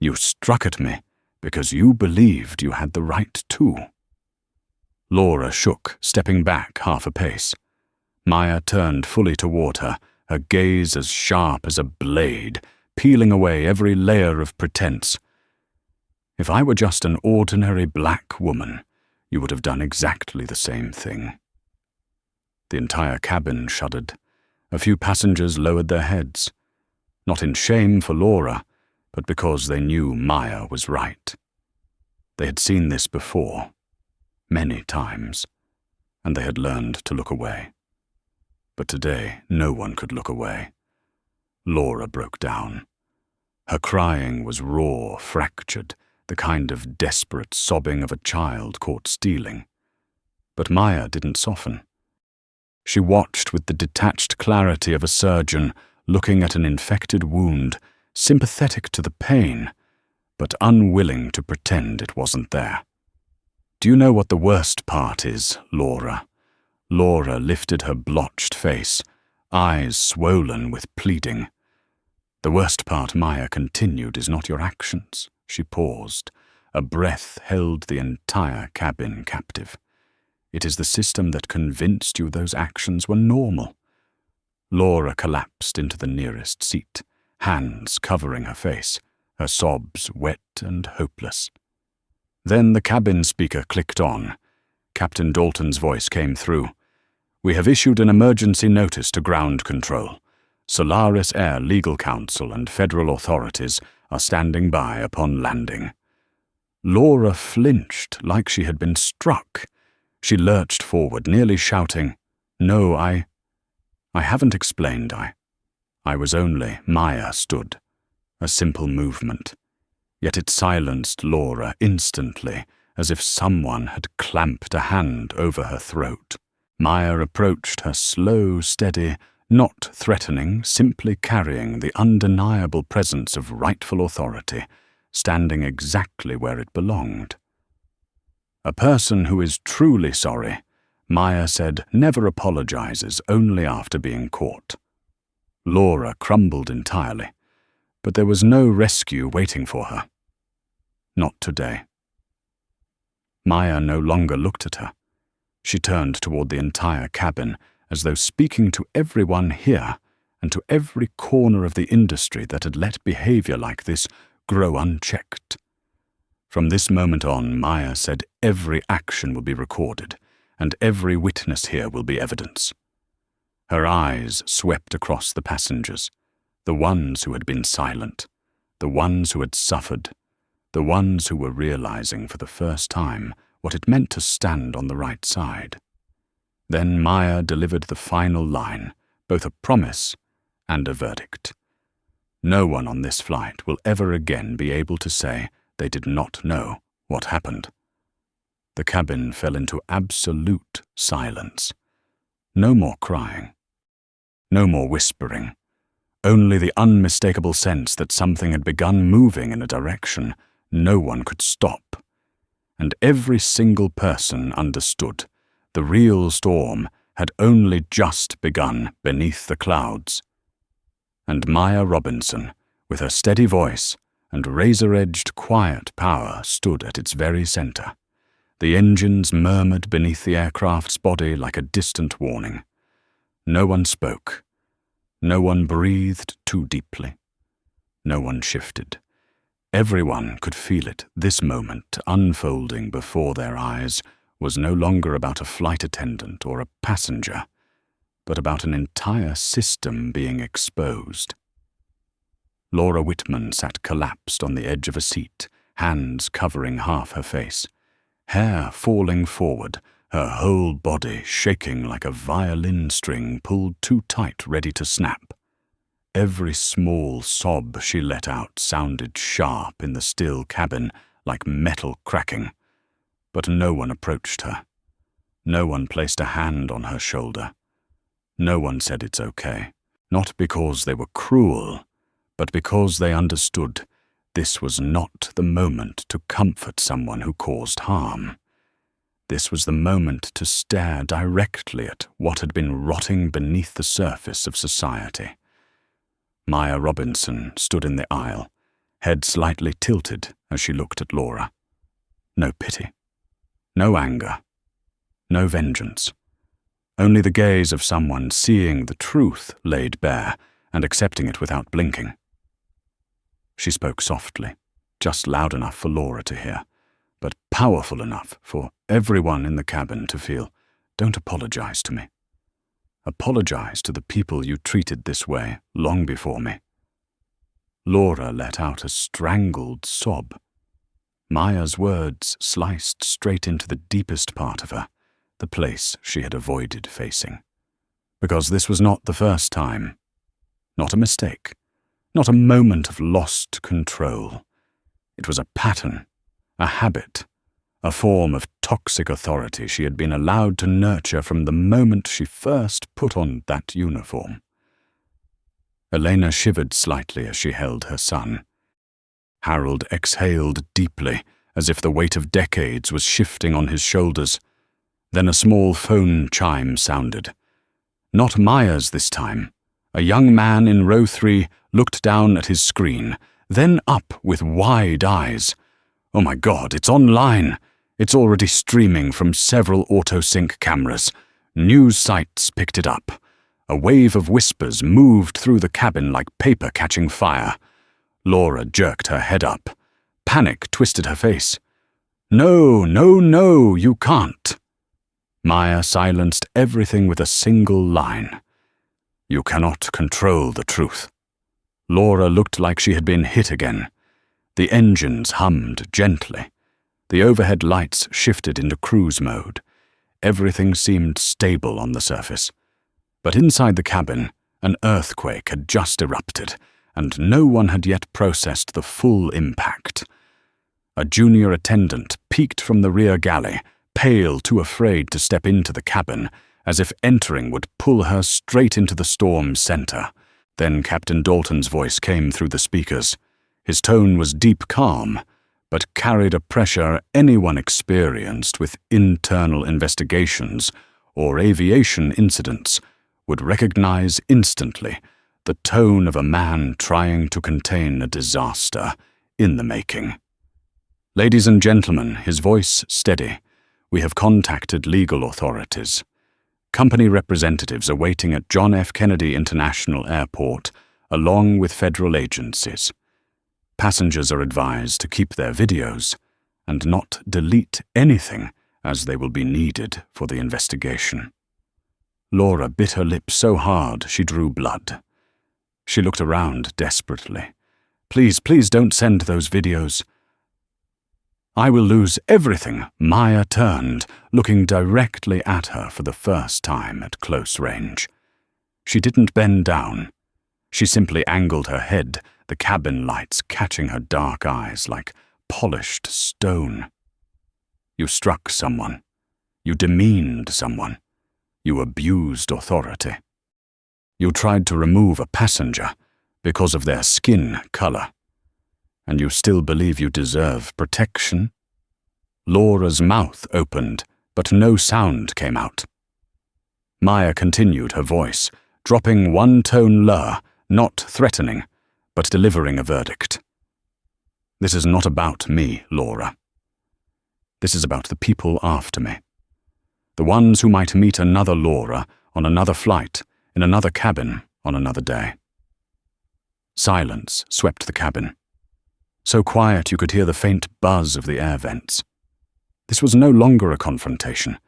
You struck at me because you believed you had the right to." Laura shook, stepping back half a pace. Maya turned fully toward her, her gaze as sharp as a blade, peeling away every layer of pretense. "If I were just an ordinary black woman, you would have done exactly the same thing." The entire cabin shuddered. A few passengers lowered their heads, not in shame for Laura, but because they knew Maya was right. They had seen this before, many times, and they had learned to look away. But today, no one could look away. Laura broke down. Her crying was raw, fractured, the kind of desperate sobbing of a child caught stealing. But Maya didn't soften. She watched with the detached clarity of a surgeon looking at an infected wound, sympathetic to the pain, but unwilling to pretend it wasn't there. "Do you know what the worst part is, Laura?" Laura lifted her blotched face, eyes swollen with pleading. "The worst part," Maya continued, "is not your actions." She paused. A breath held the entire cabin captive. "It is the system that convinced you those actions were normal." Laura collapsed into the nearest seat, hands covering her face, her sobs wet and hopeless. Then the cabin speaker clicked on. Captain Dalton's voice came through. "We have issued an emergency notice to ground control. Solaris Air Legal Counsel and federal authorities are standing by upon landing." Laura flinched like she had been struck. She lurched forward, nearly shouting, "No, I haven't explained. I was only..." Maya stood. A simple movement. Yet it silenced Laura instantly, as if someone had clamped a hand over her throat. Maya approached her slow, steady, not threatening, simply carrying the undeniable presence of rightful authority, standing exactly where it belonged. "A person who is truly sorry," Maya said, "never apologizes, only after being caught." Laura crumbled entirely, but there was no rescue waiting for her. Not today. Maya no longer looked at her. She turned toward the entire cabin, as though speaking to everyone here and to every corner of the industry that had let behavior like this grow unchecked. From this moment on, Maya said, every action will be recorded, and every witness here will be evidence. Her eyes swept across the passengers, the ones who had been silent, the ones who had suffered, the ones who were realizing for the first time what it meant to stand on the right side. Then Maya delivered the final line, both a promise and a verdict. No one on this flight will ever again be able to say they did not know what happened. The cabin fell into absolute silence. No more crying. No more whispering. Only the unmistakable sense that something had begun moving in a direction no one could stop. And every single person understood the real storm had only just begun beneath the clouds. And Maya Robinson, with her steady voice and razor-edged quiet power, stood at its very center, The engines murmured beneath the aircraft's body like a distant warning. No one spoke. No one breathed too deeply. No one shifted. Everyone could feel it. This moment, unfolding before their eyes, was no longer about a flight attendant or a passenger, but about an entire system being exposed. Laura Whitman sat collapsed on the edge of a seat, hands covering half her face, hair falling forward, her whole body shaking like a violin string pulled too tight, ready to snap. Every small sob she let out sounded sharp in the still cabin, like metal cracking. But no one approached her. No one placed a hand on her shoulder. No one said it's okay, not because they were cruel, but because they understood this was not the moment to comfort someone who caused harm. This was the moment to stare directly at what had been rotting beneath the surface of society. Maya Robinson stood in the aisle, head slightly tilted as she looked at Laura. No pity, no anger, no vengeance. Only the gaze of someone seeing the truth laid bare and accepting it without blinking. She spoke softly, just loud enough for Laura to hear, but powerful enough for everyone in the cabin to feel, "Don't apologize to me. Apologize to the people you treated this way long before me." Laura let out a strangled sob. Maya's words sliced straight into the deepest part of her, the place she had avoided facing. Because this was not the first time. Not a mistake. Not a moment of lost control. It was a pattern, a habit, a form of toxic authority she had been allowed to nurture from the moment she first put on that uniform. Elena shivered slightly as she held her son. Harold exhaled deeply, as if the weight of decades was shifting on his shoulders. Then a small phone chime sounded. Not Maya's this time. A young man in row 3 looked down at his screen, then up with wide eyes. "Oh my God, it's online! It's already streaming from several auto-sync cameras. News sites picked it up. A wave of whispers moved through the cabin like paper catching fire." Laura jerked her head up. Panic twisted her face. "No, no, no, you can't." Maya silenced everything with a single line. "You cannot control the truth." Laura looked like she had been hit again. The engines hummed gently. The overhead lights shifted into cruise mode. Everything seemed stable on the surface. But inside the cabin, an earthquake had just erupted, and no one had yet processed the full impact. A junior attendant peeked from the rear galley, pale, too afraid to step into the cabin, as if entering would pull her straight into the storm's center. Then Captain Dalton's voice came through the speakers. His tone was deep calm, but carried a pressure anyone experienced with internal investigations or aviation incidents would recognize instantly, the tone of a man trying to contain a disaster in the making. "Ladies and gentlemen," his voice steady, "we have contacted legal authorities. Company representatives are waiting at John F. Kennedy International Airport, along with federal agencies. Passengers are advised to keep their videos and not delete anything, as they will be needed for the investigation." Laura bit her lip so hard she drew blood. She looked around desperately. "Please, please don't send those videos." "I will lose everything." Maya turned, looking directly at her for the first time at close range. She didn't bend down. She simply angled her head, the cabin lights catching her dark eyes like polished stone. "You struck someone. You demeaned someone. You abused authority. You tried to remove a passenger because of their skin color. And you still believe you deserve protection?" Laura's mouth opened, but no sound came out. Maya continued her voice, dropping one tone lower, not threatening, but delivering a verdict. "This is not about me, Laura. This is about the people after me. The ones who might meet another Laura on another flight, in another cabin, on another day. Silence swept the cabin. So quiet you could hear the faint buzz of the air vents. This was no longer a confrontation.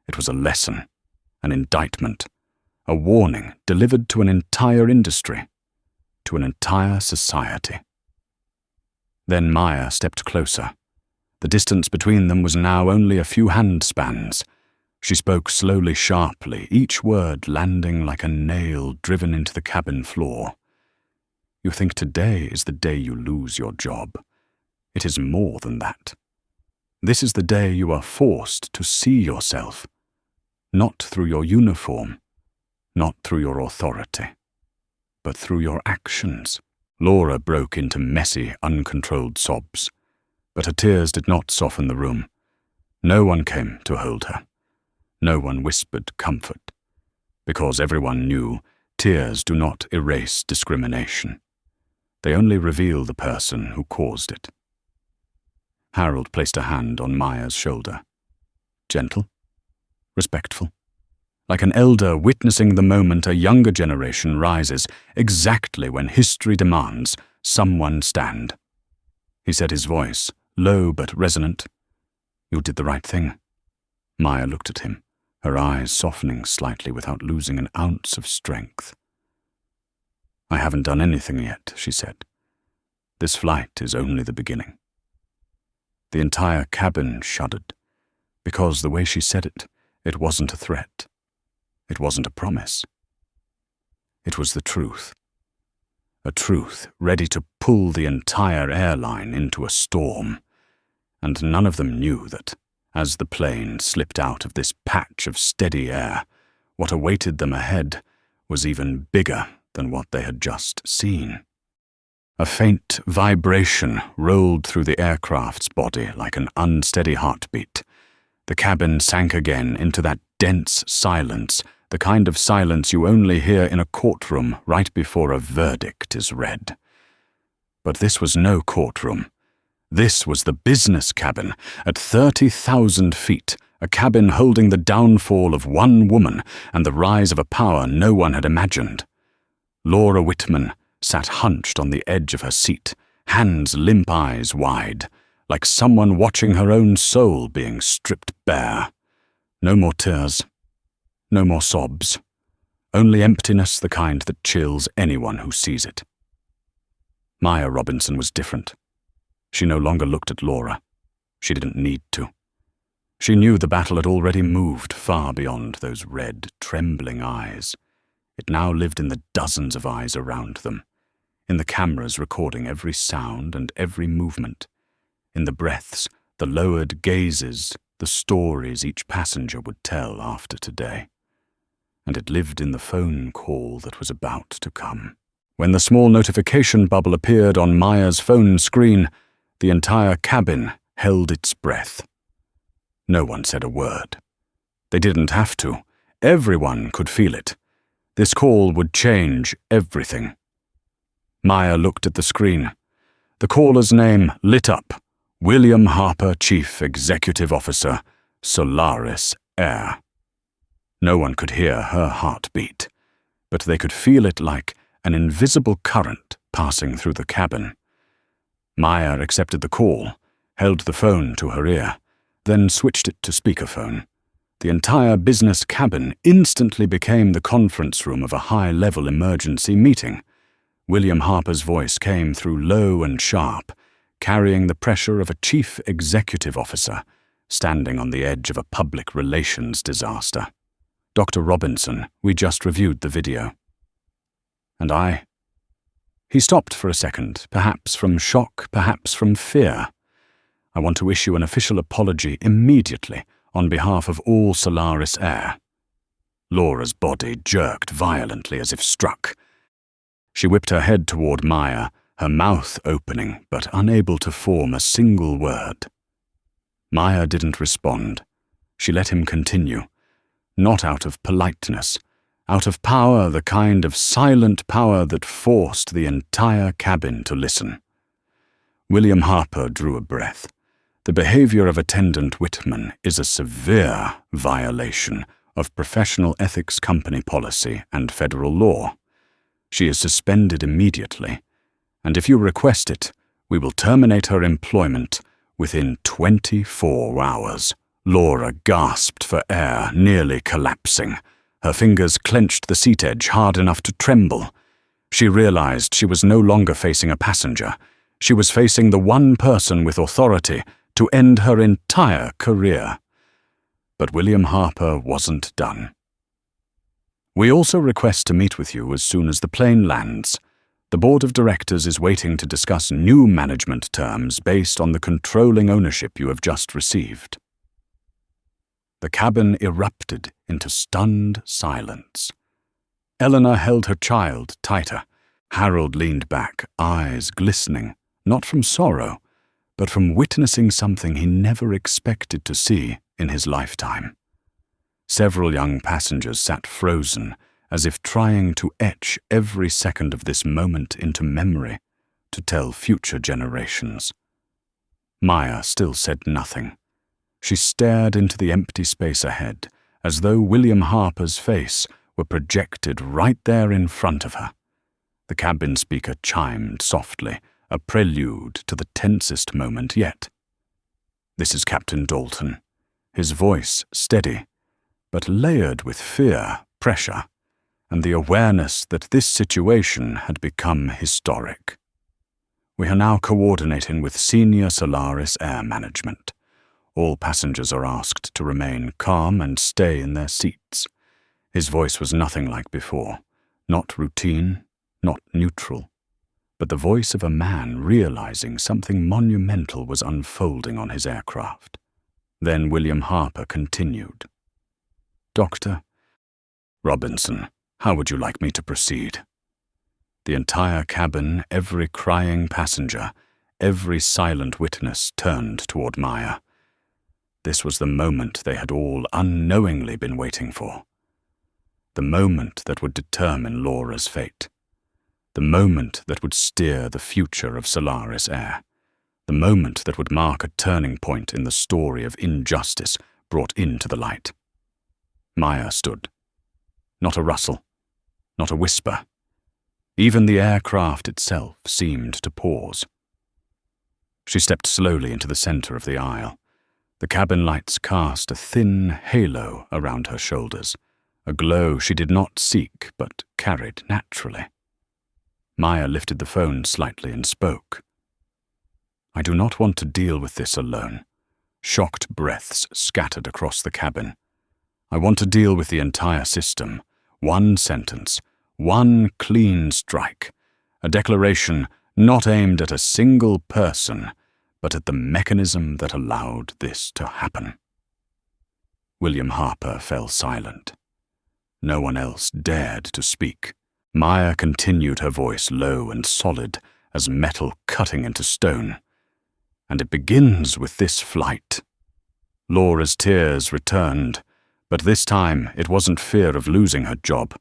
It was a lesson, an indictment, a warning delivered to an entire industry, to an entire society. Then Maya stepped closer. The distance between them was now only a few handspans. She spoke slowly, sharply, each word landing like a nail driven into the cabin floor. You think today is the day you lose your job. It is more than that. This is the day you are forced to see yourself, not through your uniform, not through your authority, but through your actions. Laura broke into messy, uncontrolled sobs, but her tears did not soften the room. No one came to hold her. No one whispered comfort, because everyone knew tears do not erase discrimination. They only reveal the person who caused it. Harold placed a hand on Maya's shoulder. Gentle, respectful, like an elder witnessing the moment a younger generation rises exactly when history demands someone stand. He said, his voice low but resonant. You did the right thing. Maya looked at him, her eyes softening slightly without losing an ounce of strength. I haven't done anything yet, she said. This flight is only the beginning. The entire cabin shuddered, because the way she said it, it wasn't a threat. It wasn't a promise. It was the truth. A truth ready to pull the entire airline into a storm. And none of them knew that, as the plane slipped out of this patch of steady air, what awaited them ahead was even bigger than what they had just seen. A faint vibration rolled through the aircraft's body like an unsteady heartbeat. The cabin sank again into that dense silence, the kind of silence you only hear in a courtroom right before a verdict is read. But this was no courtroom. This was the business cabin, at 30,000 feet, a cabin holding the downfall of one woman and the rise of a power no one had imagined. Laura Whitman sat hunched on the edge of her seat, hands limp, eyes wide, like someone watching her own soul being stripped bare. No more tears, no more sobs, only emptiness, the kind that chills anyone who sees it. Maya Robinson was different. She no longer looked at Laura. She didn't need to. She knew the battle had already moved far beyond those red, trembling eyes. It now lived in the dozens of eyes around them, in the cameras recording every sound and every movement, in the breaths, the lowered gazes, the stories each passenger would tell after today. And it lived in the phone call that was about to come. When the small notification bubble appeared on Maya's phone screen, the entire cabin held its breath. No one said a word. They didn't have to. Everyone could feel it. This call would change everything. Maya looked at the screen. The caller's name lit up. William Harper, Chief Executive Officer, Solaris Air. No one could hear her heartbeat, but they could feel it like an invisible current passing through the cabin. Maya accepted the call, held the phone to her ear, then switched it to speakerphone. The entire business cabin instantly became the conference room of a high-level emergency meeting. William Harper's voice came through low and sharp, carrying the pressure of a chief executive officer standing on the edge of a public relations disaster. Dr. Robinson, we just reviewed the video. And I? He stopped for a second, perhaps from shock, perhaps from fear. I want to issue an official apology immediately on behalf of all Solaris Air. Laura's body jerked violently as if struck. She whipped her head toward Maya, her mouth opening but unable to form a single word. Maya didn't respond. She let him continue, not out of politeness, out of power, the kind of silent power that forced the entire cabin to listen. William Harper drew a breath. The behavior of Attendant Whitman is a severe violation of professional ethics company policy and federal law. She is suspended immediately, and if you request it, we will terminate her employment within 24 hours. Laura gasped for air, nearly collapsing. Her fingers clenched the seat edge hard enough to tremble. She realized she was no longer facing a passenger. She was facing the one person with authority to end her entire career. But William Harper wasn't done. We also request to meet with you as soon as the plane lands. The board of directors is waiting to discuss new management terms based on the controlling ownership you have just received. The cabin erupted into stunned silence. Eleanor held her child tighter. Harold leaned back, eyes glistening, not from sorrow, but from witnessing something he never expected to see in his lifetime. Several young passengers sat frozen, as if trying to etch every second of this moment into memory to tell future generations. Maya still said nothing. She stared into the empty space ahead, as though William Harper's face were projected right there in front of her. The cabin speaker chimed softly, a prelude to the tensest moment yet. "This is Captain Dalton," his voice steady, but layered with fear, pressure, and the awareness that this situation had become historic. "We are now coordinating with senior Solaris Air Management. All passengers are asked to remain calm and stay in their seats." His voice was nothing like before, not routine, not neutral, but the voice of a man realizing something monumental was unfolding on his aircraft. Then William Harper continued. "Dr. Robinson, how would you like me to proceed?" The entire cabin, every crying passenger, every silent witness turned toward Maya. This was the moment they had all unknowingly been waiting for. The moment that would determine Laura's fate. The moment that would steer the future of Solaris Air. The moment that would mark a turning point in the story of injustice brought into the light. Maya stood. Not a rustle, not a whisper. Even the aircraft itself seemed to pause. She stepped slowly into the center of the aisle. The cabin lights cast a thin halo around her shoulders, a glow she did not seek but carried naturally. Maya lifted the phone slightly and spoke. "I do not want to deal with this alone." Shocked breaths scattered across the cabin. "I want to deal with the entire system. One sentence, one clean strike. A declaration not aimed at a single person, but at the mechanism that allowed this to happen." William Harper fell silent. No one else dared to speak. Maya continued, her voice low and solid as metal cutting into stone. "And it begins with this flight." Laura's tears returned, but this time it wasn't fear of losing her job.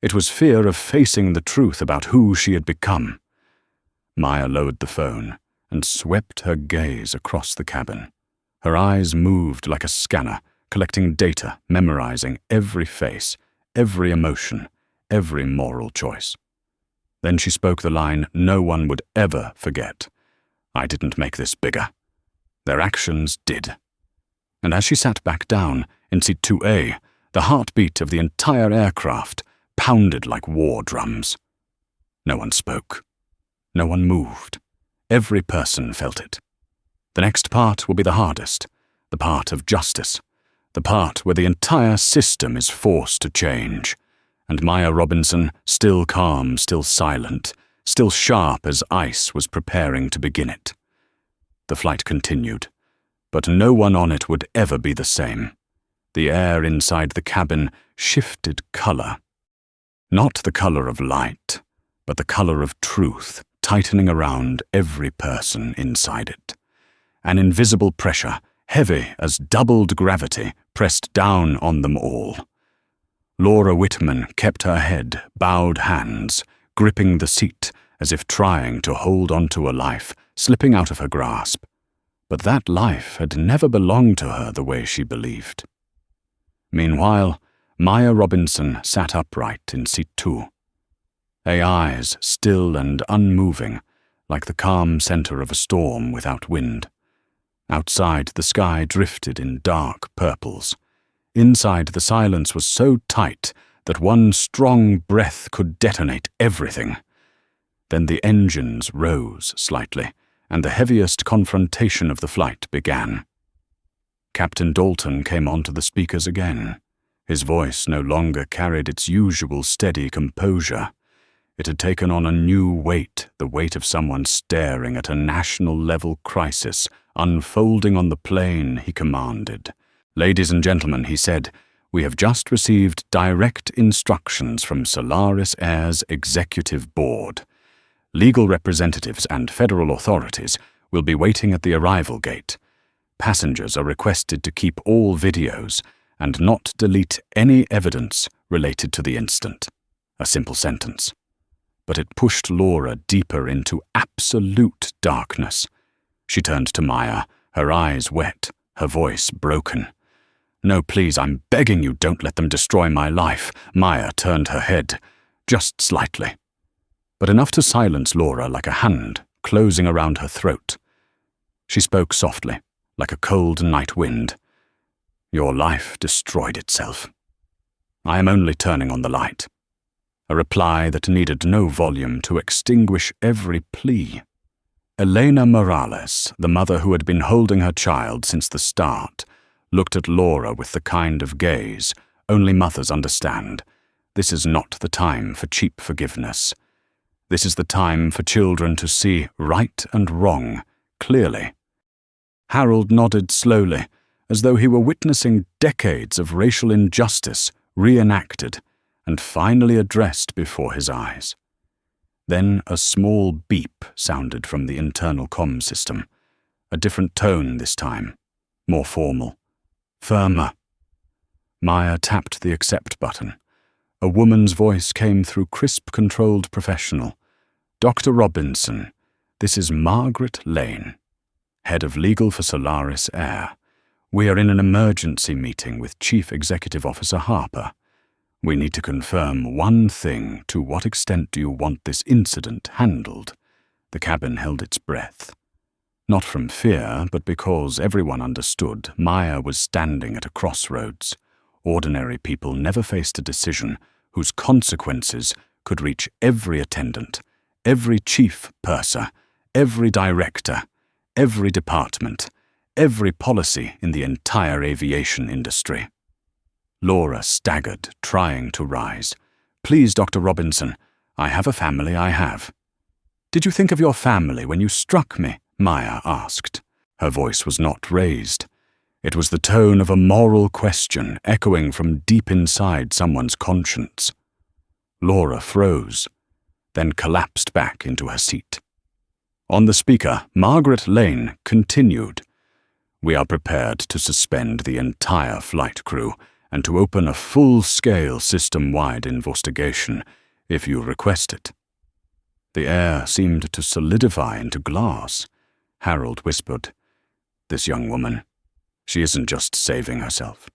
It was fear of facing the truth about who she had become. Maya lowered the phone and swept her gaze across the cabin. Her eyes moved like a scanner, collecting data, memorizing every face, every emotion, every moral choice. Then she spoke the line no one would ever forget. "I didn't make this bigger. Their actions did." And as she sat back down in seat 2A, the heartbeat of the entire aircraft pounded like war drums. No one spoke. No one moved. Every person felt it. The next part will be the hardest, the part of justice, the part where the entire system is forced to change. And Maya Robinson, still calm, still silent, still sharp as ice, was preparing to begin it. The flight continued, but no one on it would ever be the same. The air inside the cabin shifted color. Not the color of light, but the color of truth, tightening around every person inside it. An invisible pressure, heavy as doubled gravity, pressed down on them all. Laura Whitman kept her head, bowed hands, gripping the seat as if trying to hold on to a life slipping out of her grasp. but that life had never belonged to her the way she believed. Meanwhile, Maya Robinson sat upright in seat 2, her eyes still and unmoving, like the calm center of a storm without wind. Outside, the sky drifted in dark purples. Inside, the silence was so tight that one strong breath could detonate everything. Then the engines rose slightly, and the heaviest confrontation of the flight began. Captain Dalton came onto the speakers again. His voice no longer carried its usual steady composure. It had taken on a new weight, the weight of someone staring at a national-level crisis unfolding on the plane he commanded. "Ladies and gentlemen," he said, "we have just received direct instructions from Solaris Air's Executive Board. Legal representatives and federal authorities will be waiting at the arrival gate. Passengers are requested to keep all videos and not delete any evidence related to the incident." A simple sentence. But it pushed Laura deeper into absolute darkness. She turned to Maya, her eyes wet, her voice broken. "No, please, I'm begging you, don't let them destroy my life." Maya turned her head, just slightly, but enough to silence Laura like a hand closing around her throat. She spoke softly, like a cold night wind. "Your life destroyed itself. I am only turning on the light." A reply that needed no volume to extinguish every plea. Elena Morales, the mother who had been holding her child since the start, looked at Laura with the kind of gaze only mothers understand. This is not the time for cheap forgiveness. This is the time for children to see right and wrong clearly. Harold nodded slowly, as though he were witnessing decades of racial injustice reenacted and finally addressed before his eyes. Then a small beep sounded from the internal comm system, a different tone this time, more formal, firmer. Maya tapped the accept button. A woman's voice came through crisp, controlled professional. "Dr. Robinson, this is Margaret Lane, head of legal for Solaris Air. We are in an emergency meeting with Chief Executive Officer Harper. We need to confirm one thing. To what extent do you want this incident handled?" The cabin held its breath. Not from fear, but because everyone understood Maya was standing at a crossroads. Ordinary people never faced a decision whose consequences could reach every attendant, every chief purser, every director, every department, every policy in the entire aviation industry. Laura staggered, trying to rise. "Please, Dr. Robinson, I have a family, I have." "Did you think of your family when you struck me?" Maya asked. Her voice was not raised. It was the tone of a moral question echoing from deep inside someone's conscience. Laura froze, then collapsed back into her seat. On the speaker, Margaret Lane continued, "We are prepared to suspend the entire flight crew and to open a full-scale system-wide investigation if you request it." The air seemed to solidify into glass. Harold whispered, "This young woman, she isn't just saving herself.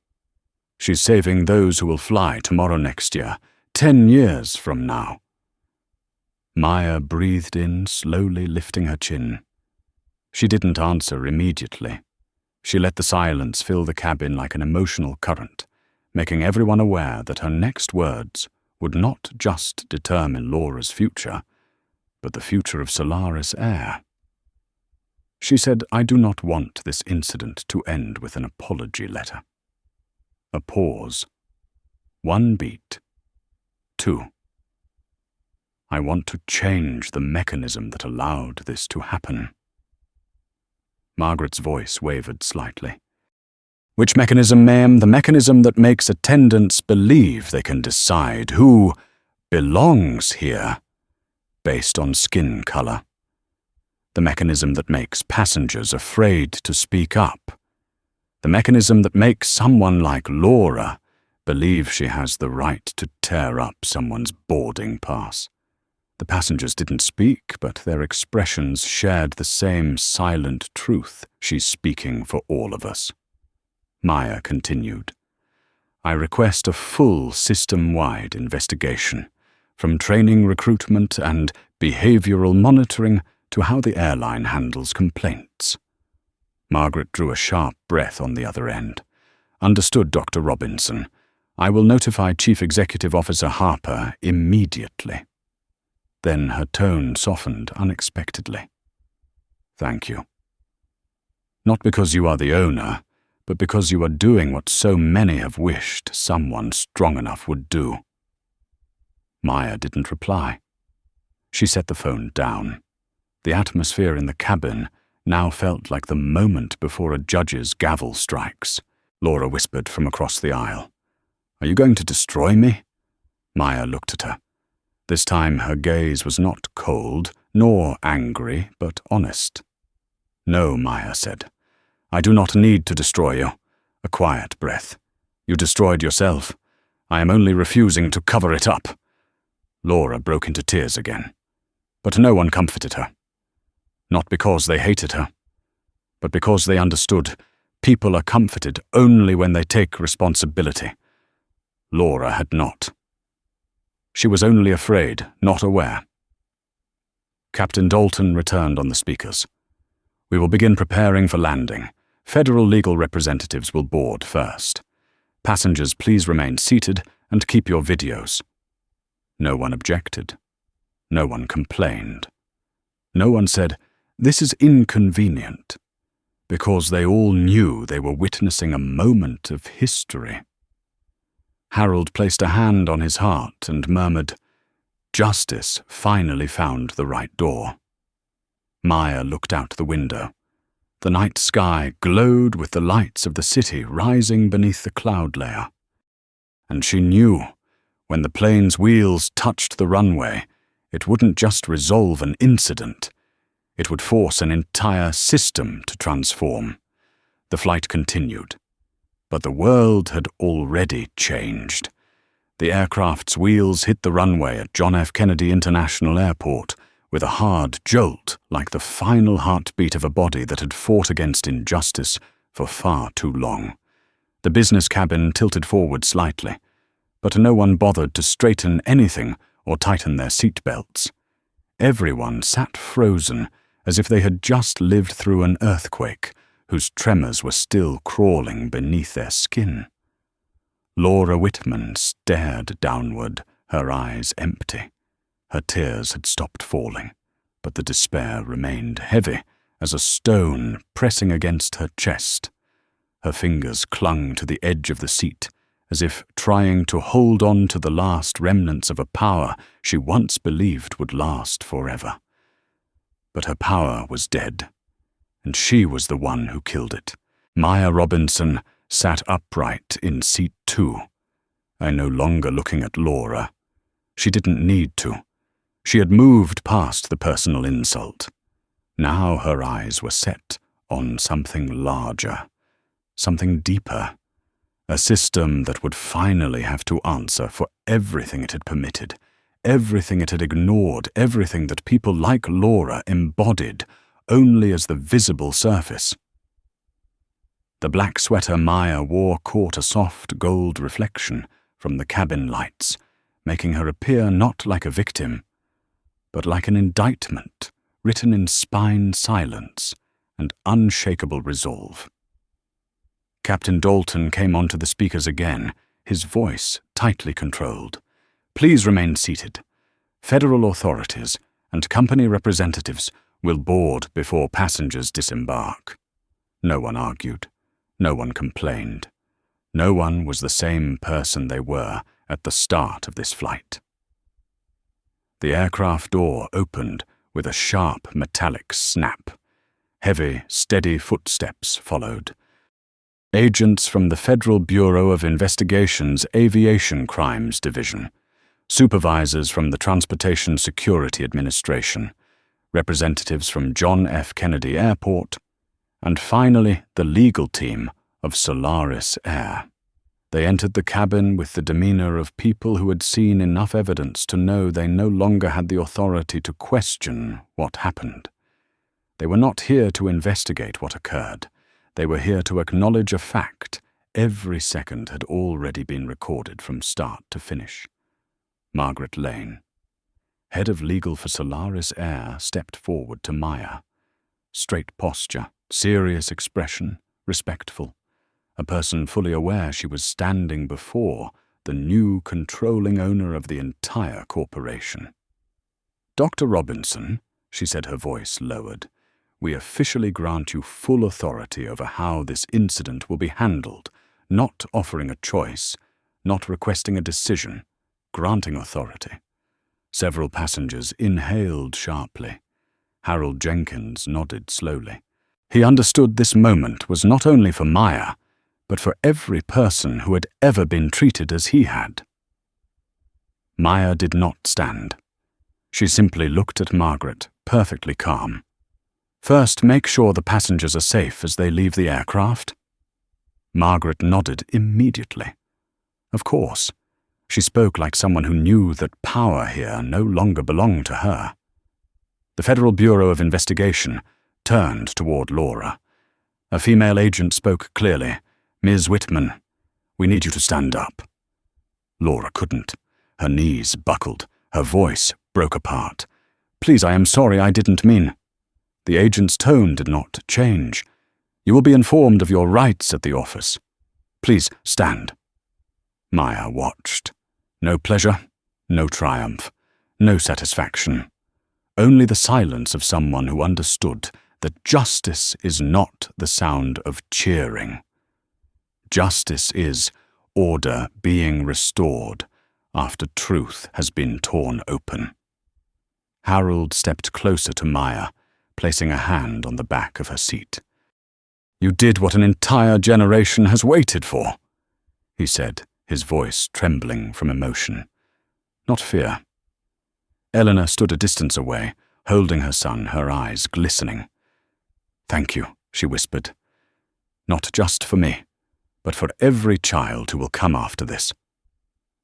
She's saving those who will fly tomorrow next year, 10 years from now." Maya breathed in, slowly lifting her chin. She didn't answer immediately. She let the silence fill the cabin like an emotional current, making everyone aware that her next words would not just determine Laura's future, but the future of Solaris Air. She said, "I do not want this incident to end with an apology letter." A pause. 1 beat. 2. "I want to change the mechanism that allowed this to happen." Margaret's voice wavered slightly. "Which mechanism, ma'am?" "The mechanism that makes attendants believe they can decide who belongs here based on skin color. The mechanism that makes passengers afraid to speak up. The mechanism that makes someone like Laura believe she has the right to tear up someone's boarding pass. The passengers didn't speak, but their expressions shared the same silent truth. She's speaking for all of us. Maya continued. I request a full system-wide investigation, from training recruitment and behavioral monitoring to how the airline handles complaints. Margaret drew a sharp breath on the other end. Understood, Dr. Robinson. I will notify Chief Executive Officer Harper immediately. Then her tone softened unexpectedly. Thank you. Not because you are the owner, but because you are doing what so many have wished someone strong enough would do. Maya didn't reply. She set the phone down. The atmosphere in the cabin now felt like the moment before a judge's gavel strikes. Laura whispered from across the aisle. Are you going to destroy me? Maya looked at her. This time her gaze was not cold, nor angry, but honest. No, Maya said. I do not need to destroy you. A quiet breath. You destroyed yourself. I am only refusing to cover it up. Laura broke into tears again. But no one comforted her. Not because they hated her, but because they understood people are comforted only when they take responsibility. Laura had not. She was only afraid, not aware. Captain Dalton returned on the speakers. We will begin preparing for landing. Federal legal representatives will board first. Passengers, please remain seated and keep your videos. No one objected. No one complained. No one said, this is inconvenient, because they all knew they were witnessing a moment of history. Harold placed a hand on his heart and murmured, Justice finally found the right door. Maya looked out the window. The night sky glowed with the lights of the city rising beneath the cloud layer. And she knew, when the plane's wheels touched the runway, it wouldn't just resolve an incident. It would force an entire system to transform. The flight continued. But the world had already changed. The aircraft's wheels hit the runway at John F. Kennedy International Airport with a hard jolt like the final heartbeat of a body that had fought against injustice for far too long. The business cabin tilted forward slightly, but no one bothered to straighten anything or tighten their seat belts. Everyone sat frozen as if they had just lived through an earthquake whose tremors were still crawling beneath their skin. Laura Whitman stared downward, her eyes empty. Her tears had stopped falling, but the despair remained heavy as a stone pressing against her chest. Her fingers clung to the edge of the seat, as if trying to hold on to the last remnants of a power she once believed would last forever. But her power was dead, and she was the one who killed it. Maya Robinson sat upright in seat 2. No longer looking at Laura. She didn't need to. She had moved past the personal insult. Now her eyes were set on something larger, something deeper, a system that would finally have to answer for everything it had permitted, everything it had ignored, everything that people like Laura embodied only as the visible surface. The black sweater Maya wore caught a soft gold reflection from the cabin lights, making her appear not like a victim, but like an indictment written in spine silence and unshakable resolve. Captain Dalton came onto the speakers again, his voice tightly controlled. Please remain seated. Federal authorities and company representatives will board before passengers disembark. No one argued. No one complained. No one was the same person they were at the start of this flight. The aircraft door opened with a sharp metallic snap. Heavy, steady footsteps followed. Agents from the Federal Bureau of Investigation's Aviation Crimes Division, supervisors from the Transportation Security Administration, representatives from John F. Kennedy Airport, and finally the legal team of Solaris Air. They entered the cabin with the demeanor of people who had seen enough evidence to know they no longer had the authority to question what happened. They were not here to investigate what occurred. They were here to acknowledge a fact. Every second had already been recorded from start to finish. Margaret Lane, head of legal for Solaris Air, stepped forward to Maya. Straight posture, serious expression, respectful. A person fully aware she was standing before the new controlling owner of the entire corporation. "Dr. Robinson," she said, her voice lowered, "we officially grant you full authority over how this incident will be handled, not offering a choice, not requesting a decision, granting authority." Several passengers inhaled sharply. Harold Jenkins nodded slowly. He understood this moment was not only for Maya, but for every person who had ever been treated as he had. Maya did not stand. She simply looked at Margaret, perfectly calm. "First, make sure the passengers are safe as they leave the aircraft." Margaret nodded immediately. Of course. She spoke like someone who knew that power here no longer belonged to her. The Federal Bureau of Investigation turned toward Laura. A female agent spoke clearly. "Ms. Whitman, we need you to stand up." Laura couldn't. Her knees buckled. Her voice broke apart. "Please, I am sorry, I didn't mean." The agent's tone did not change. "You will be informed of your rights at the office. Please, stand." Maya watched. No pleasure, no triumph, no satisfaction. Only the silence of someone who understood that justice is not the sound of cheering. Justice is order being restored after truth has been torn open. Harold stepped closer to Maya, placing a hand on the back of her seat. "You did what an entire generation has waited for," he said, his voice trembling from emotion, not fear. Eleanor stood a distance away, holding her son, her eyes glistening. "Thank you," she whispered. "Not just for me, but for every child who will come after this."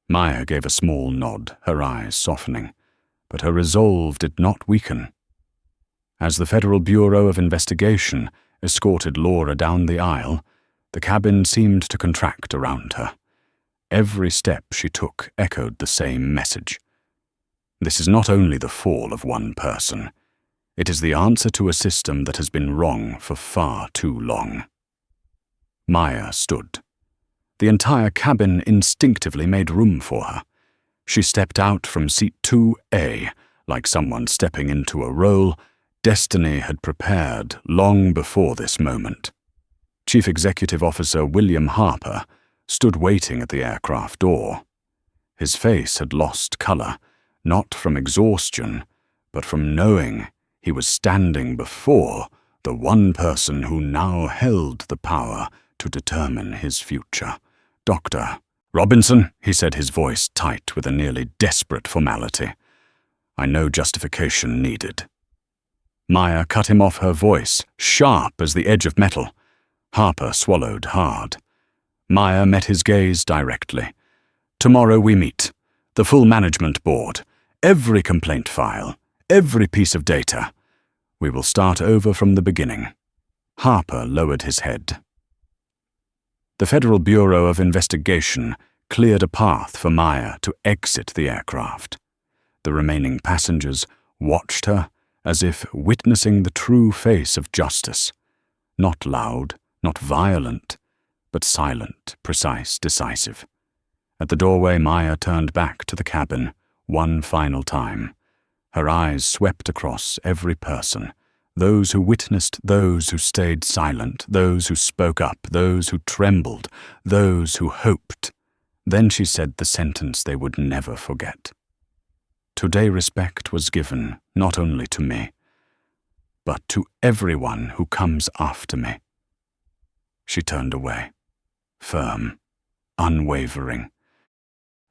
Maya gave a small nod, her eyes softening, but her resolve did not weaken. As the Federal Bureau of Investigation escorted Laura down the aisle, the cabin seemed to contract around her. Every step she took echoed the same message. This is not only the fall of one person, it is the answer to a system that has been wrong for far too long. Maya stood. The entire cabin instinctively made room for her. She stepped out from seat 2A, like someone stepping into a role destiny had prepared long before this moment. Chief Executive Officer William Harper stood waiting at the aircraft door. His face had lost color, not from exhaustion, but from knowing he was standing before the one person who now held the power to determine his future. "Dr. Robinson," he said, his voice tight with a nearly desperate formality. "I know justification needed." Maya cut him off, her voice sharp as the edge of metal. Harper swallowed hard. Maya met his gaze directly. "Tomorrow we meet. The full management board. Every complaint file. Every piece of data. We will start over from the beginning." Harper lowered his head. The Federal Bureau of Investigation cleared a path for Maya to exit the aircraft. The remaining passengers watched her as if witnessing the true face of justice. Not loud, not violent, but silent, precise, decisive. At the doorway, Maya turned back to the cabin one final time. Her eyes swept across every person. Those who witnessed, those who stayed silent, those who spoke up, those who trembled, those who hoped. Then she said the sentence they would never forget. "Today respect was given not only to me, but to everyone who comes after me." She turned away, firm, unwavering,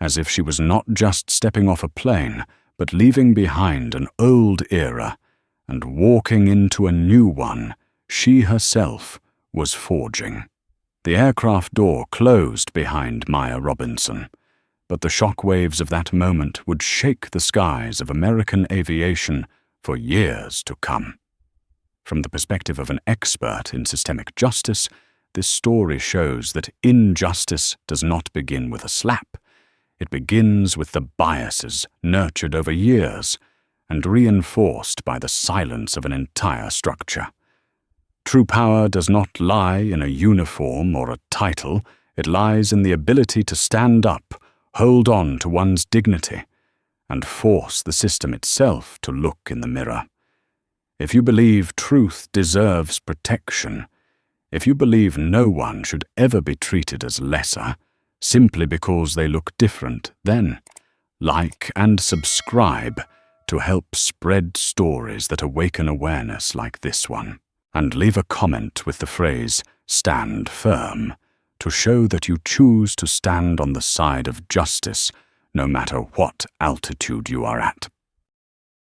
as if she was not just stepping off a plane, but leaving behind an old era and walking into a new one she herself was forging. The aircraft door closed behind Maya Robinson, but the shockwaves of that moment would shake the skies of American aviation for years to come. From the perspective of an expert in systemic justice, this story shows that injustice does not begin with a slap. It begins with the biases nurtured over years and reinforced by the silence of an entire structure. True power does not lie in a uniform or a title. It lies in the ability to stand up, hold on to one's dignity, and force the system itself to look in the mirror. If you believe truth deserves protection, if you believe no one should ever be treated as lesser simply because they look different, then like and subscribe to help spread stories that awaken awareness like this one. And leave a comment with the phrase, "Stand firm," to show that you choose to stand on the side of justice no matter what altitude you are at.